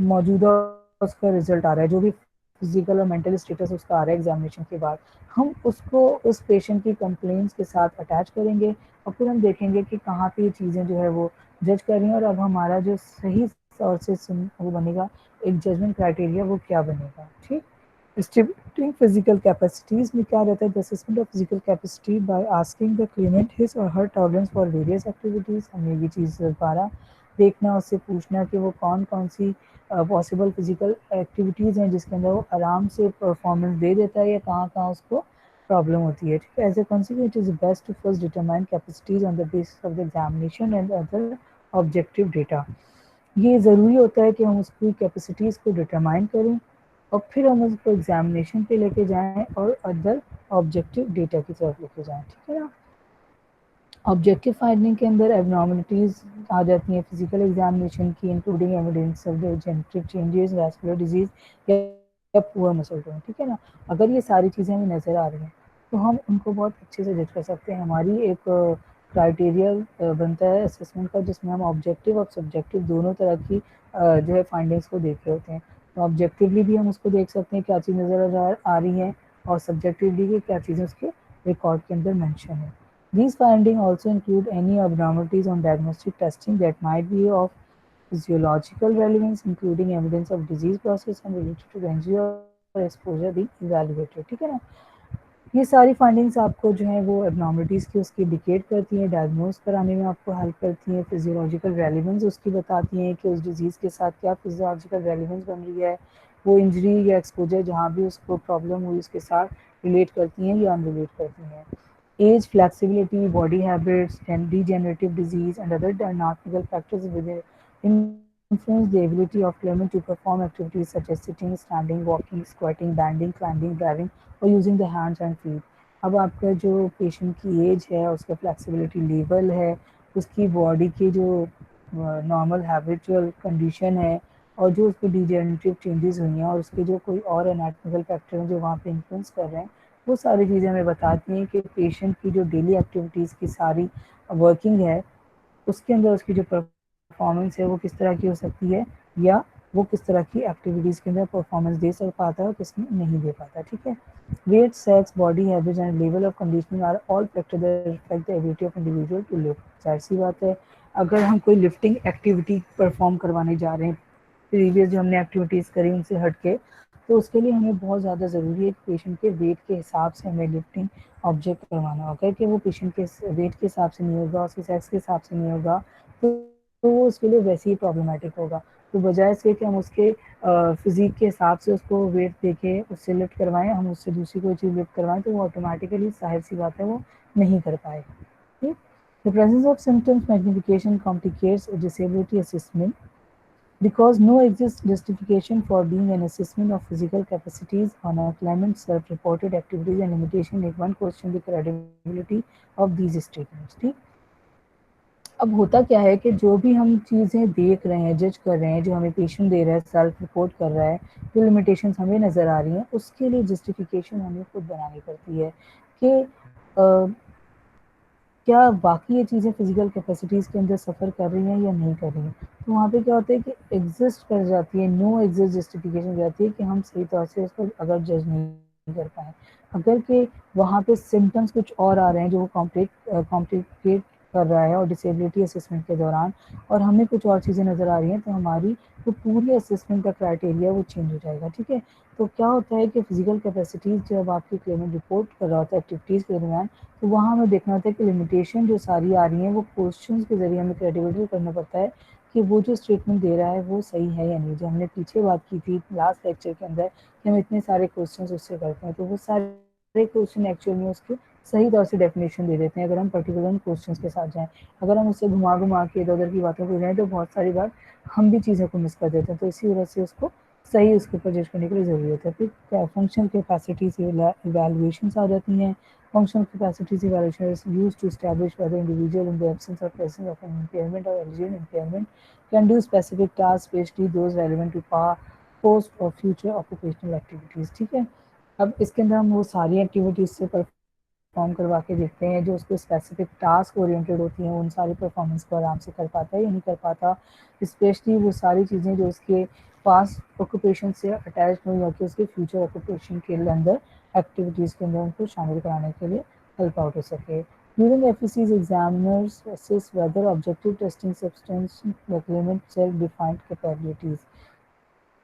मौजूदा उसका रिजल्ट आ रहा है, जो भी फिजिकल और मेंटल स्टेटस उसका आ रहा है एग्जामिनेशन के बाद, हम उसको उस पेशेंट की कंप्लेंट्स के साथ अटैच करेंगे और फिर हम देखेंगे कि कहाँ पे ये चीज़ें जो है वो जज कर रही हैं, और अब हमारा जो सही तौर से वो बनेगा एक जजमेंट क्राइटेरिया, वो क्या बनेगा। ठीक, Estimating physical capacities में क्या रहता है, the assessment of physical capacity by asking the claimant his or her tolerance for various activities। हमें ये चीज़ दोबारा देखना, उससे पूछना कि वो कौन कौन सी पॉसिबल फिजिकल एक्टिविटीज़ हैं जिसके अंदर वो आराम से परफॉर्मेंस दे देता है या कहाँ कहाँ उसको प्रॉब्लम होती है। ठीक है, as a consequence it is best to first determine capacities on the basis of the examination and other objective data. ये ज़रूरी होता है कि हम उसकी कैपेसिटीज़ को डिटरमाइन करें और फिर हम उसको एग्जामिनेशन पे लेके जाएं और अदर ऑब्जेक्टिव डेटा की तरफ लेके जाएं। ठीक है ना, ऑब्जेक्टिव फाइंडिंग के अंदर एबनॉर्मलिटीज़ आ जाती हैं फिजिकल एग्जामिनेशन की, including evidence of the genetic changes, vascular disease या पुअर मसल टोन। ठीक है ना, अगर ये सारी चीज़ें हमें नज़र आ रही हैं तो हम उनको बहुत अच्छे से जज कर सकते हैं। हमारी एक क्राइटेरिया बनता है असेसमेंट का जिसमें हम ऑब्जेक्टिव और सब्जेक्टिव दोनों तरह की जो है फाइंडिंग्स को देख रहे होते हैं। तो ऑब्जेक्टिवली भी हम उसको देख सकते हैं क्या चीज़ नज़र आ रही है, और सब्जेक्टिवली भी क्या चीज़ें उसके रिकॉर्ड के अंदर मेंशन है। These findings also include any abnormalities on diagnostic testing that might be of physiological relevance, including evidence of disease process and related to the injury or exposure being evaluated। ठीक है ना, ये सारी findings आपको जो है वो एबनॉर्मलिटीज़ की उसकी इंडिकेट करती हैं, डायग्नोज कराने में आपको हेल्प करती हैं, फिजियोलॉजिकल रेलिवेंस उसकी बताती हैं कि उस डिजीज़ के साथ क्या फिजियोलॉजिकल रेलिवेंस बन रही है, वो इंजरी या एक्सपोजर जहाँ भी उसको प्रॉब्लम हुई उसके साथ रिलेट करती हैं या अनरिलेट करती हैं। Age, flexibility, body habits and degenerative disease and other diagnostical factors within influence the ability of claimant to perform activities such as sitting, standing, walking, squatting, bending, climbing, driving और using the hands and feet. अब आपका जो patient की as है, उसका flexibility level है, उसकी body की जो नॉर्मल हैबिचुअल कंडीशन है, और जो उसको डिजेनरेटिव चेंजेस हुई हैं और उसके जो कोई और एनाटॉमिकल फैक्टर हैं जो वहाँ पे इन्फ्लुएंस कर रहे हैं, वो सारी चीज़ें हमें बताती हैं कि पेशेंट की जो डेली एक्टिविटीज़ की सारी वर्किंग है उसके अंदर उसकी जो परफॉर्मेंस है वो किस तरह की हो सकती है, या वो किस तरह की एक्टिविटीज़ के अंदर परफॉर्मेंस दे सक पाता है और किसमें नहीं दे पाता। ठीक है, weight, sex, body habits and level of conditioning are all factor that affect the ability of individual to lift. जाहिर सी बात है, अगर हम कोई लिफ्टिंग एक्टिविटी परफॉर्म करवाने जा रहे हैं प्रीवियस जो हमने एक्टिविटीज़ करी उनसे हट के, तो उसके लिए हमें बहुत ज़्यादा ज़रूरी है कि पेशेंट के वेट के हिसाब से हमें लिफ्टिंग ऑब्जेक्ट करवाना होगा, कि वो पेशेंट के वेट के हिसाब से नहीं होगा, उसके सेक्स के हिसाब से नहीं होगा, तो वो उसके लिए वैसे ही प्रॉब्लमेटिक होगा। तो बजाय इसके कि हम उसके फिज़ीक के हिसाब से उसको वेट दे के उससे लिफ्ट करवाएं, हम उससे दूसरी कोई चीज़ लिफ्ट करवाएं, तो वो ऑटोमेटिकली जाहिर सी बात है वो नहीं कर पाएगा। ठीक, the presence of symptoms magnification complicates disability assessment because no exists justification for being an assessment of physical capacities on a claimant's self-reported activities and limitation make one question the credibility of these statements। ठीक, अब होता क्या है कि जो भी हम चीज़ें देख रहे हैं, जज कर रहे हैं, जो हमें पेशेंट दे रहा है, सेल्फ रिपोर्ट कर रहा है, जो लिमिटेशंस हमें नज़र आ रही हैं, उसके लिए जस्टिफिकेशन हमें खुद बनानी पड़ती है कि क्या बाकी ये चीज़ें फिजिकल कैपेसिटीज़ के अंदर सफ़र कर रही हैं या नहीं कर रही हैं। तो वहाँ पे क्या होता है कि एग्जिस्ट कर जाती है, नो एग्जिस्ट जस्टिफिकेशन हो जाती है कि हम सही तौर से उसको अगर जज नहीं कर पाए, अगर कि वहाँ पे सिम्टम्स कुछ और आ रहे हैं जो वो कॉम्प्लिकेट कर रहा है और डिसेबिलिटी असेसमेंट के दौरान और हमें कुछ और चीज़ें नज़र आ रही हैं, तो हमारी जो पूरी असेसमेंट का क्राइटेरिया वो चेंज हो जाएगा, ठीक है। तो क्या होता है कि फिजिकल कैपेसिटीज़ जब आपकी क्लेमेंट रिपोर्ट कर रहा होता है एक्टिविटीज़ के दरमियान, तो वहाँ हमें देखना होता है कि लिमिटेशन जो सारी आ रही हैं वो क्वेश्चंस के ज़रिए हमें क्रेडिबिलिटी करना पड़ता है कि वो जो स्टेटमेंट दे रहा है वो सही है या नहीं। जो हमने पीछे बात की थी लास्ट लेक्चर के अंदर कि हम इतने सारे क्वेश्चंस उससे करते हैं, तो वो सारे क्वेश्चन एक्चुअल में उसके सही तौर से डेफिनेशन दे देते हैं अगर हम पर्टिकुलर क्वेश्चंस के साथ जाएँ। अगर हम उससे घुमा घुमा के इधर-उधर की बातों को जाएँ तो बहुत सारी बार हम भी चीज़ों को मिस कर देते हैं, तो इसी वजह से उसको सही उसके ऊपर जज करने के लिए ज़रूरी होता है। फिर फंक्शनल कैपेसिटी से इवैल्यूएशंस आ जाती हैं। Functional capacities evaluation is used to establish whether individual in the absence or presence of an impairment or alleged impairment can do specific tasks, especially those relevant to post और future occupational activities, ठीक है। अब इसके अंदर हम वो सारी activities से परफॉर्म करवा के देखते हैं जो उसको स्पेसिफिक टास्क ओरिएंटेड होती हैं, उन सारी परफॉर्मेंस को आराम से कर पाता है या नहीं कर पाता। स्पेशली वो सारी चीज़ें जो उसके पास्ट ऑक्यूपेशन से अटैच नहीं होती, उसके फ्यूचर ऑक्यूपेशन के अंदर एक्टिविटीज़ के अंदर उनको शामिल कराने के लिए हेल्प आउट हो सके। During FEC's examiners assess whether objective testing substance implement self-defined capabilities.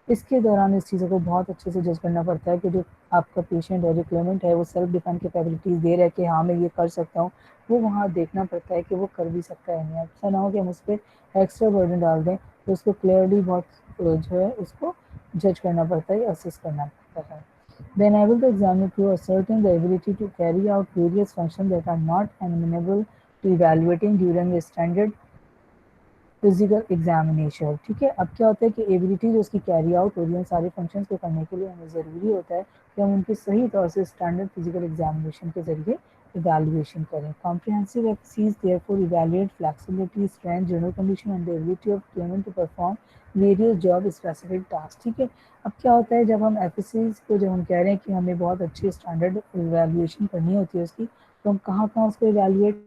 इसके दौरान इस चीज़ों को बहुत अच्छे से जज करना पड़ता है कि जो आपका पेशेंट है, जो क्लेमेंट है, वो सेल्फ डिफाइंड कैपेबिलिटीज़ दे रहा है कि हाँ, मैं ये कर सकता हूँ, वो वहाँ देखना पड़ता है कि वो कर भी सकता है नहीं। ऐसा ना हो कि हम उस पर एक्स्ट्रा बर्डन डाल दें, तो उसको क्लियरली बहुत जो है उसको जज करना पड़ता है, असेस करना पड़ता है। They enable the examiner to ascertain the ability to carry out various functions that are not amenable to evaluating during a standard physical examination, ठीक है। अब क्या होता है कि एबिलिटी जो उसकी कैरी आउट हो रही है सारे फंक्शंस को करने के लिए हमें ज़रूरी होता है कि हम उनकी सही तौर से स्टैंडर्ड फिजिकल एग्जामिनेशन के जरिए इवैल्यूएशन करें। Comprehensive exercise therefore evaluate flexibility, strength, general condition and the ability of claimant to perform various job specific task, ठीक है। अब क्या होता है जब हम एफएससीज को जब हम कह रहे हैं कि हमें बहुत अच्छी स्टैंडर्ड इवैल्यूएशन करनी होती है उसकी, तो हम कहाँ कहाँ उसको इवैल्यूएट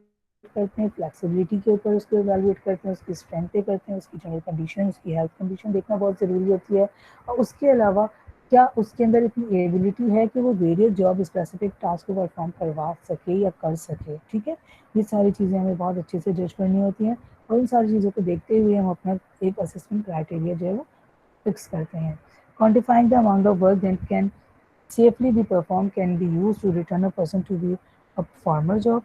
करते हैं, फ्लेक्सिबिलिटी के ऊपर उसको इवैल्यूएट करते हैं, उसकी स्ट्रेंथ पे करते हैं, उसकी जनरल कंडीशन, उसकी हेल्थ कंडीशन देखना बहुत ज़रूरी होती है। और उसके अलावा क्या उसके अंदर इतनी एबिलिटी है कि वो वेरियस जॉब स्पेसिफिक टास्क को परफॉर्म करवा सके या कर सके, ठीक है। ये सारी चीज़ें हमें बहुत अच्छे से जज करनी होती हैं और इन सारी चीज़ों को देखते हुए हम अपना एक असेसमेंट क्राइटेरिया जो है वो फिक्स करते हैं। Quantifying the amount of work that can safely be perform can be use to return a person to be a former job.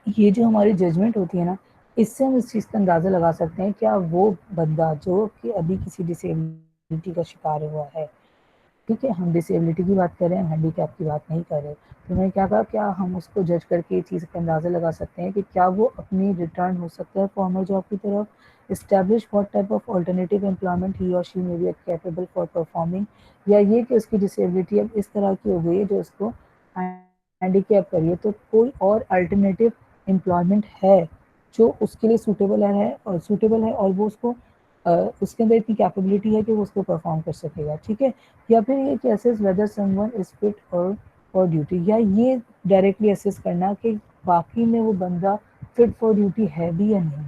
ये जो हमारी जजमेंट होती है ना, इससे हम इस चीज़ का अंदाज़ा लगा सकते हैं क्या वो बंदा जो कि अभी किसी डिसेबिलिटी का शिकार हुआ है, ठीक है, हम डिसेबिलिटी की बात कर रहे हैं, हैंडीकैप की बात नहीं कर रहे। तो मैंने क्या कहा, क्या हम उसको जज करके ये चीज़ का अंदाज़ा लगा सकते हैं कि क्या वो अपनी रिटर्न हो सकता है फॉर्मल जॉब की तरफ, establish what type of alternative employment he or she may be capable for performing, या ये कि उसकी डिसेबिलिटी अब इस तरह की हो गई है जो उसको हैंडीकैप करिए, तो कोई और अल्टरनेटिव एम्प्लॉयमेंट है जो उसके लिए सूटेबल है और वो उसको उसके अंदर इतनी कैपेबिलिटी है कि वो उसको परफॉर्म कर सकेगा, ठीक है। या फिर ये कि assess whether someone is fit और फॉर ड्यूटी, या ये डायरेक्टली असेस करना कि वाकई में वो बंदा फिट फॉर ड्यूटी है भी या नहीं।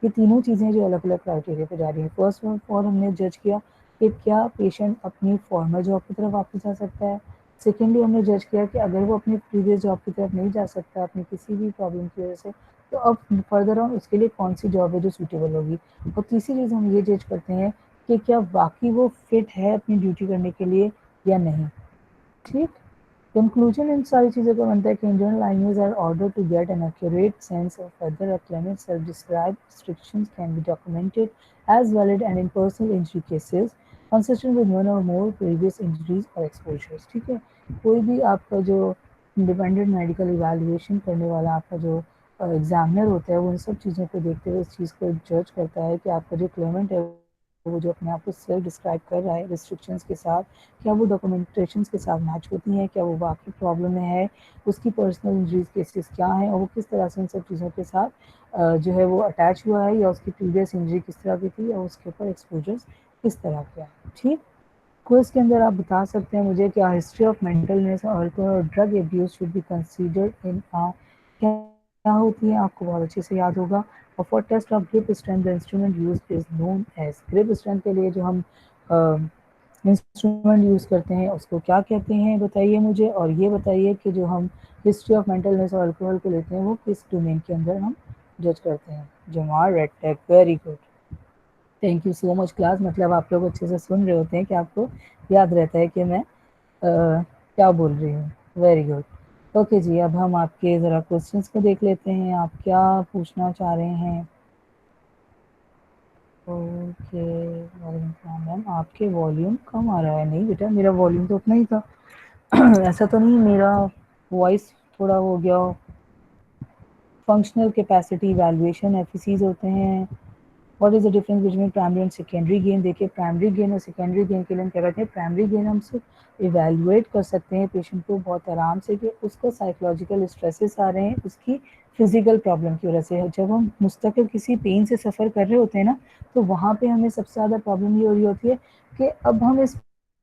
ये तीनों चीज़ें जो अलग अलग क्राइटेरिया पे जा रही हैं। फर्स्ट फॉर हमने जज किया कि क्या पेशेंट अपनी फॉर्मल जॉब की तरफ वापस आ सकता है। सेकेंडली हमने जज किया कि अगर वो अपनी प्रीवियस जॉब की तरफ नहीं जा सकता अपनी किसी भी प्रॉब्लम की वजह से, तो अब फर्दर ऑन उसके लिए कौन सी जॉब है जो सूटेबल होगी। और तीसरी चीज़ हम ये जज करते हैं कि क्या वाकई वो फिट है अपनी ड्यूटी करने के लिए या नहीं, ठीक। कंक्लूजन इन सारी चीज़ों का बनता है कि Indian lineage or order to get an accurate sense of whether a claimant self described restrictions can be documented as valid and in personal injury cases consistent with one or more previous injuries or exposures, ठीक है। कोई भी आपका जो independent medical evaluation करने वाला आपका जो एग्जामिनर होता है वो इन सब चीज़ों को देखते हुए इस चीज़ को जज करता है कि आपका जो क्लेमेंट है वो जो अपने आप को सेल्फ डिस्क्राइब कर रहा है रिस्ट्रिक्शंस के साथ, क्या वो डॉक्यूमेंटेशंस के साथ मैच होती हैं, क्या वो वाकई प्रॉब्लम में है, उसकी पर्सनल इंजरीज केसेस क्या हैं और वो किस तरह से इन सब चीज़ों के साथ जो है वो अटैच हुआ है, या उसकी प्रीवियस इंजरी किस तरह की थी, या उसके ऊपर एक्सपोजर्स किस तरह के हैं, ठीक। क्विज के अंदर आप बता सकते हैं मुझे क्या हिस्ट्री ऑफ मेंटल इलनेस और अल्कोहल और drug abuse should be considered इन क्या होती है, आपको बहुत अच्छे से याद होगा। और for test of grip strength the instrument use is known as, grip strength के लिए जो हम इंस्ट्रूमेंट यूज़ करते हैं उसको क्या कहते हैं बताइए मुझे। और ये बताइए कि जो हम हिस्ट्री ऑफ मेंटल इलनेस और अल्कोहल को लेते हैं वो किस डोमेन के अंदर हम जज करते हैं। Jamal red tag, very good, thank you so much class. मतलब आप लोग अच्छे से सुन रहे होते हैं कि आपको याद रहता है कि मैं क्या बोल रही हूँ। Very good. ओके जी, अब हम आपके ज़रा क्वेश्चंस को देख लेते हैं, आप क्या पूछना चाह रहे हैं। ओके मैम, आपके वॉल्यूम कम आ रहा है। नहीं बेटा, मेरा वॉल्यूम तो उतना ही था। ऐसा तो नहीं मेरा वॉइस थोड़ा हो गया। फंक्शनल कैपेसिटी इवैल्यूएशन एफसीज होते हैं। What is the difference between primary and secondary gain? देखिए, प्राइमरी गेन और सेकेंडरी गेन के लिए हम क्या करते हैं, प्राइमरी गेन हम सिर्फ इवैल्यूएट कर सकते हैं पेशेंट को बहुत आराम से कि उसको साइकोलॉजिकल स्ट्रेसेस आ रहे हैं उसकी फिजिकल प्रॉब्लम की वजह से। जब हम मुस्तकिल किसी पेन से सफ़र कर रहे होते हैं ना, तो वहाँ पे हमें सबसे ज़्यादा प्रॉब्लम ये हो रही होती है कि अब हम इस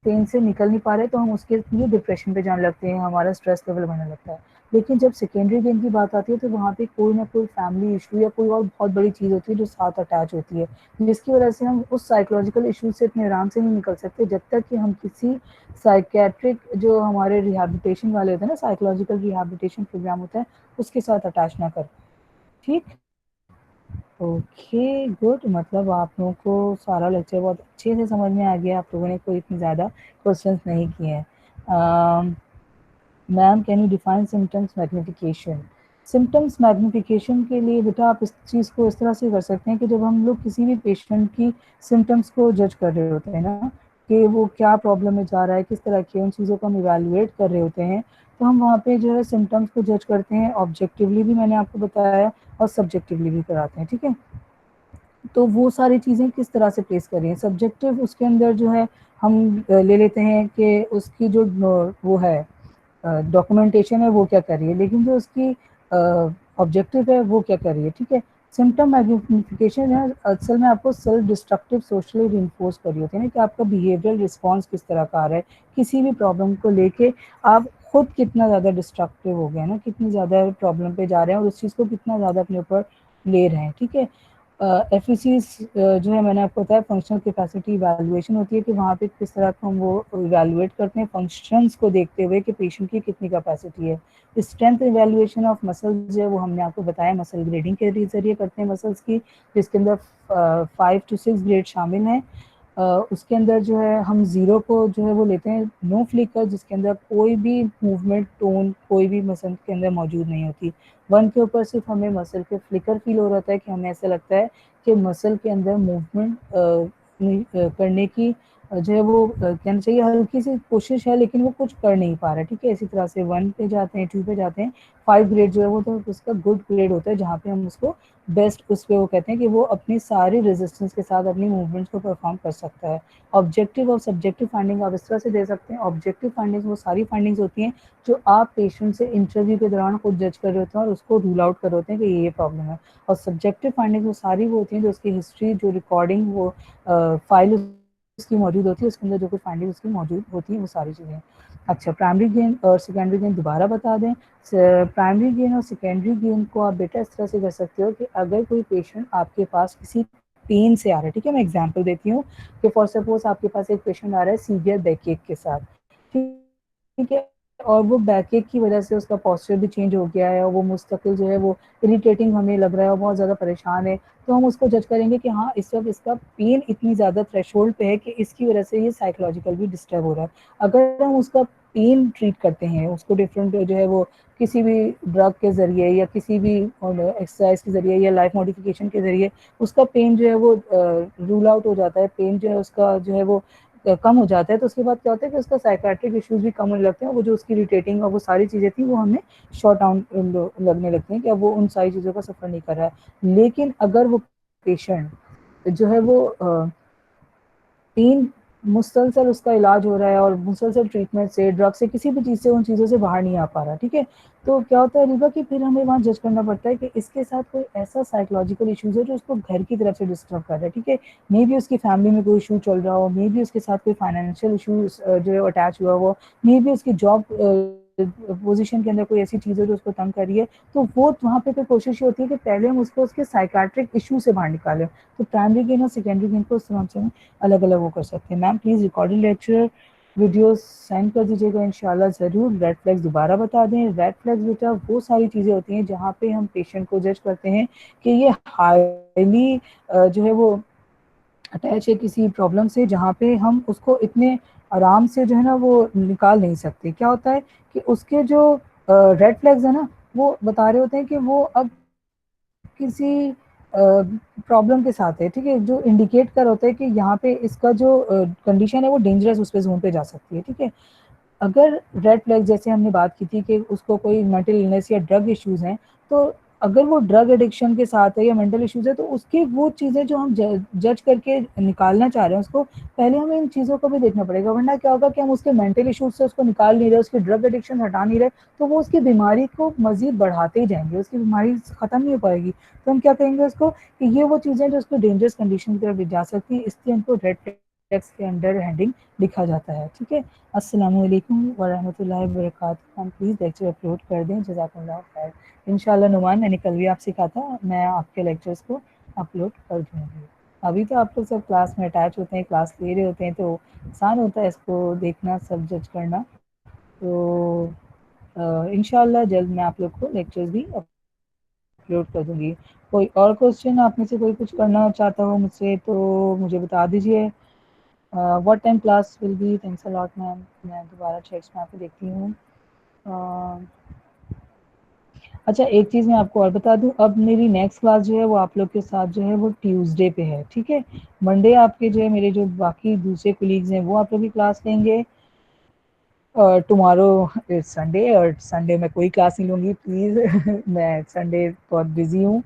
पेन से निकल नहीं पा रहे, तो हम उसके लिए डिप्रेशन पे जाने लगते हैं, हमारा स्ट्रेस लेवल बढ़ने लगता है। लेकिन जब सेकेंडरी गेन की बात आती है तो वहाँ पे कोई ना कोई फैमिली इशू या कोई और बहुत बड़ी चीज़ होती है जो साथ अटैच होती है, जिसकी वजह से हम उस साइकोलॉजिकल इशू से इतने आराम से नहीं निकल सकते जब तक कि हम किसी साइकेट्रिक जो हमारे रिहैबिलिटेशन वाले होते हैं ना, साइकोलॉजिकल रिहैबिलिटेशन प्रोग्राम होता है, उसके साथ अटैच ना कर। ठीक, ओके गुड। मतलब आप लोगों को सारा लेक्चर बहुत अच्छे से समझ में आ गया, आप लोगों ने कोई इतने ज़्यादा क्वेश्चंस नहीं किए हैं। Ma'am can you define symptoms magnification? Symptoms magnification के लिए बेटा आप इस चीज़ को इस तरह से कर सकते हैं कि जब हम लोग किसी भी पेशेंट की सिम्टम्स को जज कर रहे होते हैं ना, कि वो क्या प्रॉब्लम में जा रहा है, किस तरह की, उन चीज़ों को हम इवेलुएट कर रहे होते हैं, तो हम वहाँ पे जो है सिम्टम्स को जज करते हैं। ऑब्जेक्टिवली भी मैंने आपको बताया और सब्जेक्टिवली भी कराते हैं। ठीक है, तो वो सारी चीज़ें किस तरह से प्लेस करें। सब्जेक्टिव उसके अंदर जो है हम ले लेते हैं कि उसकी जो वो है डॉक्यूमेंटेशन है वो क्या कर रही है, लेकिन जो उसकी ऑब्जेक्टिव है वो क्या कर रही है। ठीक है, सिम्टम मैग्निफिकेशन है असल में आपको सेल्फ डिस्ट्रक्टिव सोशली रिइंफोर्स कर रही होती है ना, कि आपका बिहेवियरल रिस्पॉन्स किस तरह का आ रहा है किसी भी प्रॉब्लम को लेके, आप खुद कितना ज़्यादा डिस्ट्रक्टिव हो गए ना, कितनी ज़्यादा प्रॉब्लम पे जा रहे हैं और उस चीज़ को कितना ज़्यादा अपने ऊपर ले रहे हैं। ठीक है, एफईसीज जो है मैंने आपको बताया फंक्शनल कैपेसिटी इवैल्यूएशन होती है कि वहाँ पे किस तरह का हम वो इवैल्यूएट करते हैं फंक्शंस को देखते हुए कि पेशेंट की कितनी कैपेसिटी है। स्ट्रेंथ इवैल्यूएशन ऑफ मसल्स जो है वो हमने आपको बताया मसल ग्रेडिंग के जरिए करते हैं मसल्स की, जिसके अंदर 5 to 6 ग्रेड शामिल हैं। उसके अंदर जो है हम ज़ीरो को जो है वो लेते हैं नो फ्लिकर, जिसके अंदर कोई भी मूवमेंट टोन कोई भी मसल के अंदर मौजूद नहीं होती। 1 के ऊपर सिर्फ हमें मसल के फ्लिकर फील हो रहा है कि हमें ऐसा लगता है कि मसल के अंदर मूवमेंट करने की जो है वो कहना चाहिए हल्की सी कोशिश है, लेकिन वो कुछ कर नहीं पा रहा है। ठीक है, इसी तरह से 1 पे जाते हैं, 2 पे जाते हैं, 5 ग्रेड जो है वो तो उसका गुड ग्रेड होता है, जहाँ पे हम उसको बेस्ट उस पे वो कहते हैं कि वो अपनी सारी रेजिस्टेंस के साथ अपनी मूवमेंट्स को परफॉर्म कर सकता है। ऑब्जेक्टिव और सब्जेक्टिव फाइंडिंग आप इस तरह से दे सकते हैं। ऑब्जेक्टिव फाइंडिंग्स वो सारी फाइंडिंग्स होती हैं जो आप पेशेंट से इंटरव्यू के दौरान खुद जज कर रहे होते हैं और उसको रूल आउट कर रहे होते हैं कि ये प्रॉब्लम है। और सब्जेक्टिव फाइंडिंग्स वो सारी वो होती हैं जो उसकी हिस्ट्री, जो रिकॉर्डिंग, वो फाइल उसकी मौजूद होती है, उसके अंदर जो कोई फाइंडिंग उसकी मौजूद होती है, वो सारी चीज़ें। अच्छा, प्राइमरी गेन और सेकेंडरी गेन दोबारा बता दें। प्राइमरी गेन और सेकेंडरी गेन को आप बेटा इस तरह से कर सकते हो कि अगर कोई पेशेंट आपके पास किसी पेन से आ रहा है, ठीक है, मैं एग्जांपल देती हूँ कि फॉर सपोज आपके पास एक पेशेंट आ रहा है सीवियर बैकएक के साथ, ठीक है, और वो बैकएक की वजह से उसका पोस्चर भी चेंज हो गया है और वो मुस्तकिल जो है वो इरिटेटिंग हमें लग रहा है और बहुत ज़्यादा परेशान है, तो हम उसको जज करेंगे कि हाँ इस वक्त इसका पेन इतनी ज़्यादा थ्रेशोल्ड पे है कि इसकी वजह से ये साइकोलॉजिकल भी डिस्टर्ब हो रहा है। अगर हम उसका पेन ट्रीट करते हैं, उसको डिफरेंट जो है वो किसी भी ड्रग के ज़रिए या किसी भी एक्सरसाइज के ज़रिए या लाइफ मॉडिफिकेशन के ज़रिए उसका पेन जो है वो रूल आउट हो जाता है, पेन जो है उसका जो है वो कम हो जाता है, तो उसके बाद क्या होता है कि उसका साइकेट्रिक इश्यूज भी कम होने लगते हैं। वो जो उसकी इरिटेटिंग और वो सारी चीज़ें थी वो हमें शॉर्ट डाउन लगने लगती हैं कि अब वो उन सारी चीज़ों का सफ़र नहीं कर रहा है। लेकिन अगर वो पेशेंट जो है वो तीन मुसलसल उसका इलाज हो रहा है और मुसलसल ट्रीटमेंट से, ड्रग से, किसी भी चीज़ से उन चीज़ों से बाहर नहीं आ पा रहा, ठीक है, तो क्या होता है रिवा कि फिर हमें वहाँ जज करना पड़ता है कि इसके साथ कोई ऐसा साइकोलॉजिकल इश्यूज है जो उसको घर की तरफ से डिस्टर्ब कर रहा है। ठीक है, मे बी उसकी फैमिली में कोई इशू चल रहा हो, मे बी उसके साथ कोई फाइनेंशियल इशूज जो है अटैच हुआ हो, मे बी उसकी जॉब पोजीशन के अंदर कोई ऐसी चीज़ है जो उसको तंग कर रही है, तो वो वहाँ पे फिर कोशिश होती है कि पहले हम उसको उसके साइकाट्रिक इशू से बाहर निकालें। तो प्राइमरी गेन और सेकेंडरी गेन को उस तरह से अलग अलग वो कर सकते हैं। Ma'am please recorded lecture video send कर दीजिएगा इंशाल्लाह ज़रूर। रेड फ्लैग्स दोबारा बता दें। रेड फ्लैग्स बेटा वो सारी चीज़ें होती हैं जहाँ पे हम पेशेंट को जज करते हैं कि ये हाईली जो है वो अटैच है किसी प्रॉब्लम से, जहाँ पे हम उसको इतने आराम से जो है ना वो निकाल नहीं सकते। क्या होता है कि उसके जो रेड फ्लैग्स है ना वो बता रहे होते हैं कि वो अब किसी प्रॉब्लम के साथ है, ठीक है, जो इंडिकेट कर होता है कि यहाँ पे इसका जो कंडीशन है वो डेंजरस उस पे जोन पे जा सकती है, ठीक है। अगर रेड फ्लैग जैसे हमने बात की थी कि उसको कोई मेंटल इलनेस या ड्रग इश्यूज हैं, तो अगर वो ड्रग एडिक्शन के साथ है या मेंटल इश्यूज है तो उसकी वो चीज़ें जो हम जज करके निकालना चाह रहे हैं उसको पहले हमें इन चीज़ों को भी देखना पड़ेगा, वरना क्या होगा कि हम उसके मेंटल इश्यूज से उसको निकाल नहीं रहे, उसकी ड्रग एडिक्शन हटा नहीं रहे, तो वो उसकी बीमारी को मजीद बढ़ाते ही जाएंगे, उसकी बीमारी खत्म नहीं हो पाएगी। तो हम क्या कहेंगे उसको कि ये वो चीज़ें जो उसको डेंजरस कंडीशन की तरफ ले जा सकती हैं, इसलिए उनको रेड फ्लैग्स के अंडर हेडिंग लिखा जाता है, ठीक है। अस्सलामुअलैकुम वरहमतुल्लाहि वबरकातुहू। हम प्लीज़ लेक्चर अपलोड कर दें, जज़ाकल्लाह खैर। इंशाल्लाह नुमान, मैंने कल भी आपसे कहा था मैं आपके लेक्चर्स को अपलोड कर दूँगी। अभी तो आप लोग सब क्लास में अटैच होते हैं, क्लास ले रहे होते हैं, तो आसान होता है इसको देखना, सब जज करना। तो इंशाल्लाह जल्द मैं आप लोग को लेक्चर्स भी अपलोड कर दूँगी। कोई और क्वेश्चन आप में से कोई कुछ करना चाहता हो मुझसे तो मुझे बता दीजिए। What time class will be? Thanks a lot ma'am. मैं दोबारा चेक्स में आके देखती हूँ। अच्छा, एक चीज़ मैं आपको और बता दूँ, अब मेरी नेक्स्ट क्लास जो है वो आप लोग के साथ जो है वो ट्यूसडे पे है, ठीक है। मंडे आपके जो है मेरे जो बाकी दूसरे कोलीग्स हैं वो आप लोग की क्लास लेंगे। टुमारो इज संडे और संडे में कोई क्लास नहीं लूँगी प्लीज़ मैं संडे बहुत बिजी हूँ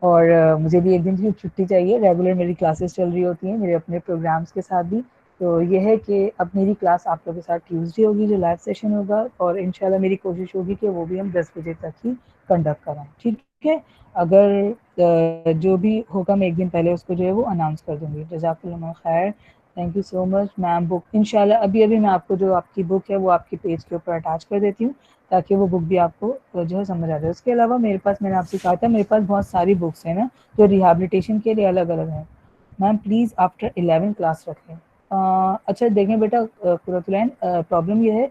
और मुझे भी एक दिन की छुट्टी चाहिए। रेगुलर मेरी क्लासेस चल रही होती हैं मेरे अपने प्रोग्राम्स के साथ भी। तो ये है कि अब मेरी क्लास आप लोगों के साथ ट्यूसडे होगी जो लाइव सेशन होगा, और इंशाल्लाह मेरी कोशिश होगी कि वो भी हम 10 बजे तक ही कंडक्ट कराएं, ठीक है। अगर जो भी होगा मैं एक दिन पहले उसको जो है वो अनाउंस कर दूंगी। जज़ाकल्लाह खैर, thank you so much ma'am. Book इंशाल्लाह अभी अभी मैं आपको जो आपकी बुक है वो आपके पेज के ऊपर अटैच कर देती हूँ, ताकि वो बुक भी आपको जो है समझ आ जाए। उसके अलावा मेरे पास, मैंने आपसे कहा था मेरे पास बहुत सारी बुक्स हैं ना जो रिहैबिलिटेशन के लिए अलग अलग हैं। मैम प्लीज़ आफ्टर 11 क्लास रखें। अच्छा देखें बेटा कुरतुलैन, प्रॉब्लम ये है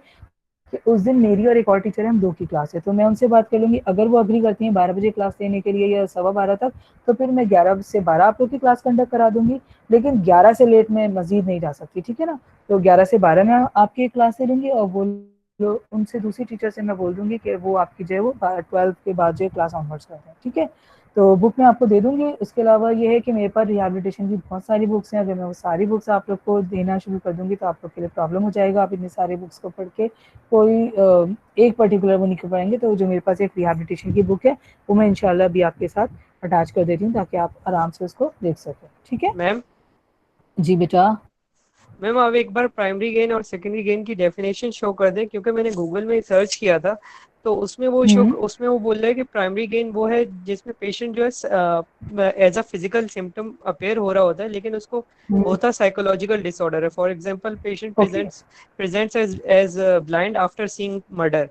कि उस दिन मेरी और एक और टीचर है, हम दो की क्लास है, तो मैं उनसे बात कर लूँगी। अगर वो एग्री करती हैं 12 बजे क्लास लेने के लिए या 12:15 तक, तो फिर मैं 11 से 12 आप लोग की क्लास कंडक्ट करा दूंगी, लेकिन 11 से लेट में मजीद नहीं जा सकती, ठीक है ना। तो 11 से 12 में आपकी क्लास ले लूँगी, और वो उनसे दूसरी टीचर से मैं बोल दूंगी कि वो आपकी जो है वो 12 के बाद जो क्लास ऑनवर्ड्स कर दें, ठीक है। तो बुक मैं आपको दे दूंगी। उसके अलावा ये है कि मेरे पास रिहैबिलिटेशन की बहुत सारी बुक्स हैं, अगर मैं वो सारी बुक्स आप लोग को देना शुरू कर दूंगी तो आप लोग के लिए प्रॉब्लम हो जाएगा, आप इतनी सारी बुक्स को पढ़ के कोई एक पर्टिकुलर वो नहीं कर पाएंगे। तो जो मेरे पास एक रिहैबिलिटेशन की बुक है वो मैं इंशाल्लाह अभी आपके साथ अटैच कर देती हूँ, ताकि आप आराम से उसको देख सकें, ठीक है। मैम जी बेटा। मैम आप एक बार प्राइमरी गेन और सेकेंडरी गेन की डेफिनेशन शो कर दें, क्योंकि मैंने गूगल में सर्च किया था तो हम्म उसमें वो बोल रहा है कि प्राइमरी गेन वो है जिसमें पेशेंट जो है as a physical symptom appear हो रहा होता है, लेकिन उसको हम्म, होता साइकोलॉजिकल डिसऑर्डर है। For example patient okay. Presents as blind after seeing murder.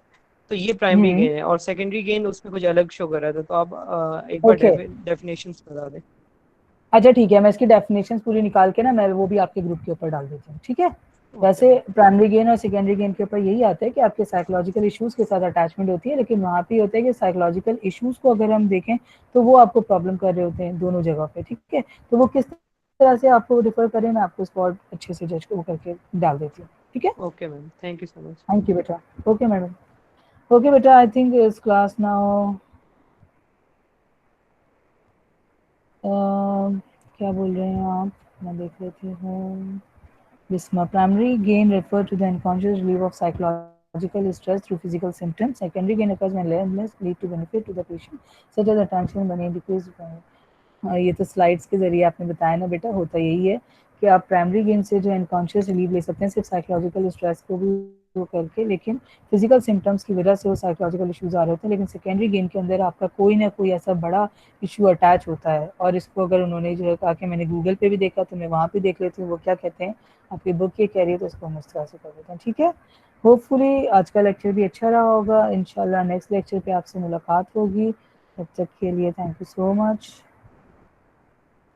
तो ये प्राइमरी हम्म गेन है, और सेकेंडरी गेन उसमें कुछ अलग शो कर रहा था। तो आप एक बार ओके। डेफिनेशन बता दें। अच्छा ठीक है, मैं इसकी डेफिनेशंस पूरी निकाल के ना मैं वो भी आपके ग्रुप के ऊपर डाल देती हूँ, ठीक है। ओके वैसे मैम। प्राइमरी गेन और सेकेंडरी गेन के ऊपर यही आता है कि आपके साइकोलॉजिकल इश्यूज के साथ अटैचमेंट होती है, लेकिन वहाँ पे होता है कि साइकोलॉजिकल इश्यूज को अगर हम देखें तो वो आपको प्रॉब्लम कर रहे होते हैं दोनों जगह पे, ठीक है। तो वो किस तरह से आपको रिफर करें, मैं आपको उसको और अच्छे से जज को करके डाल देती हूँ, ठीक है। Okay ma'am, thank you so much. Thank you बेटा। Okay madam. ओके बेटा, I think this class now क्या बोल रहे हैं आप, मैं देख लेती हूँ। Visma. Primary gain refer to the unconscious relief of psychological stress through physical symptoms. Secondary gain occurs when illness lead to benefit to the patient, such as attention, money, decrease. ये तो स्लाइड्स के जरिए आपने बताया ना बेटा, होता यही है कि आप प्राइमरी गेन से जो अनकॉन्शियस रिलीफ ले सकते हैं सिर्फ साइकोलॉजिकल स्ट्रेस को भी वो करके, लेकिन फिजिकल सिम्टम्स की वजह से वो साइकोलॉजिकल इश्यूज आ रहे होते हैं। लेकिन सेकेंडरी गेन के अंदर आपका कोई ना कोई ऐसा बड़ा इशू अटैच होता है, और इसको अगर उन्होंने जो है कहा कि मैंने गूगल पे भी देखा तो मैं वहाँ पे देख लेती हूँ वो क्या कहते हैं, आपकी बुक ये कह रही है, तो इसको हम इस तरह से कर देते हैं, ठीक है। होपफुली आज का लेक्चर भी अच्छा रहा होगा। इंशाल्लाह नेक्स्ट लेक्चर पे आपसे मुलाकात होगी। तब तक के लिए थैंक यू सो मच।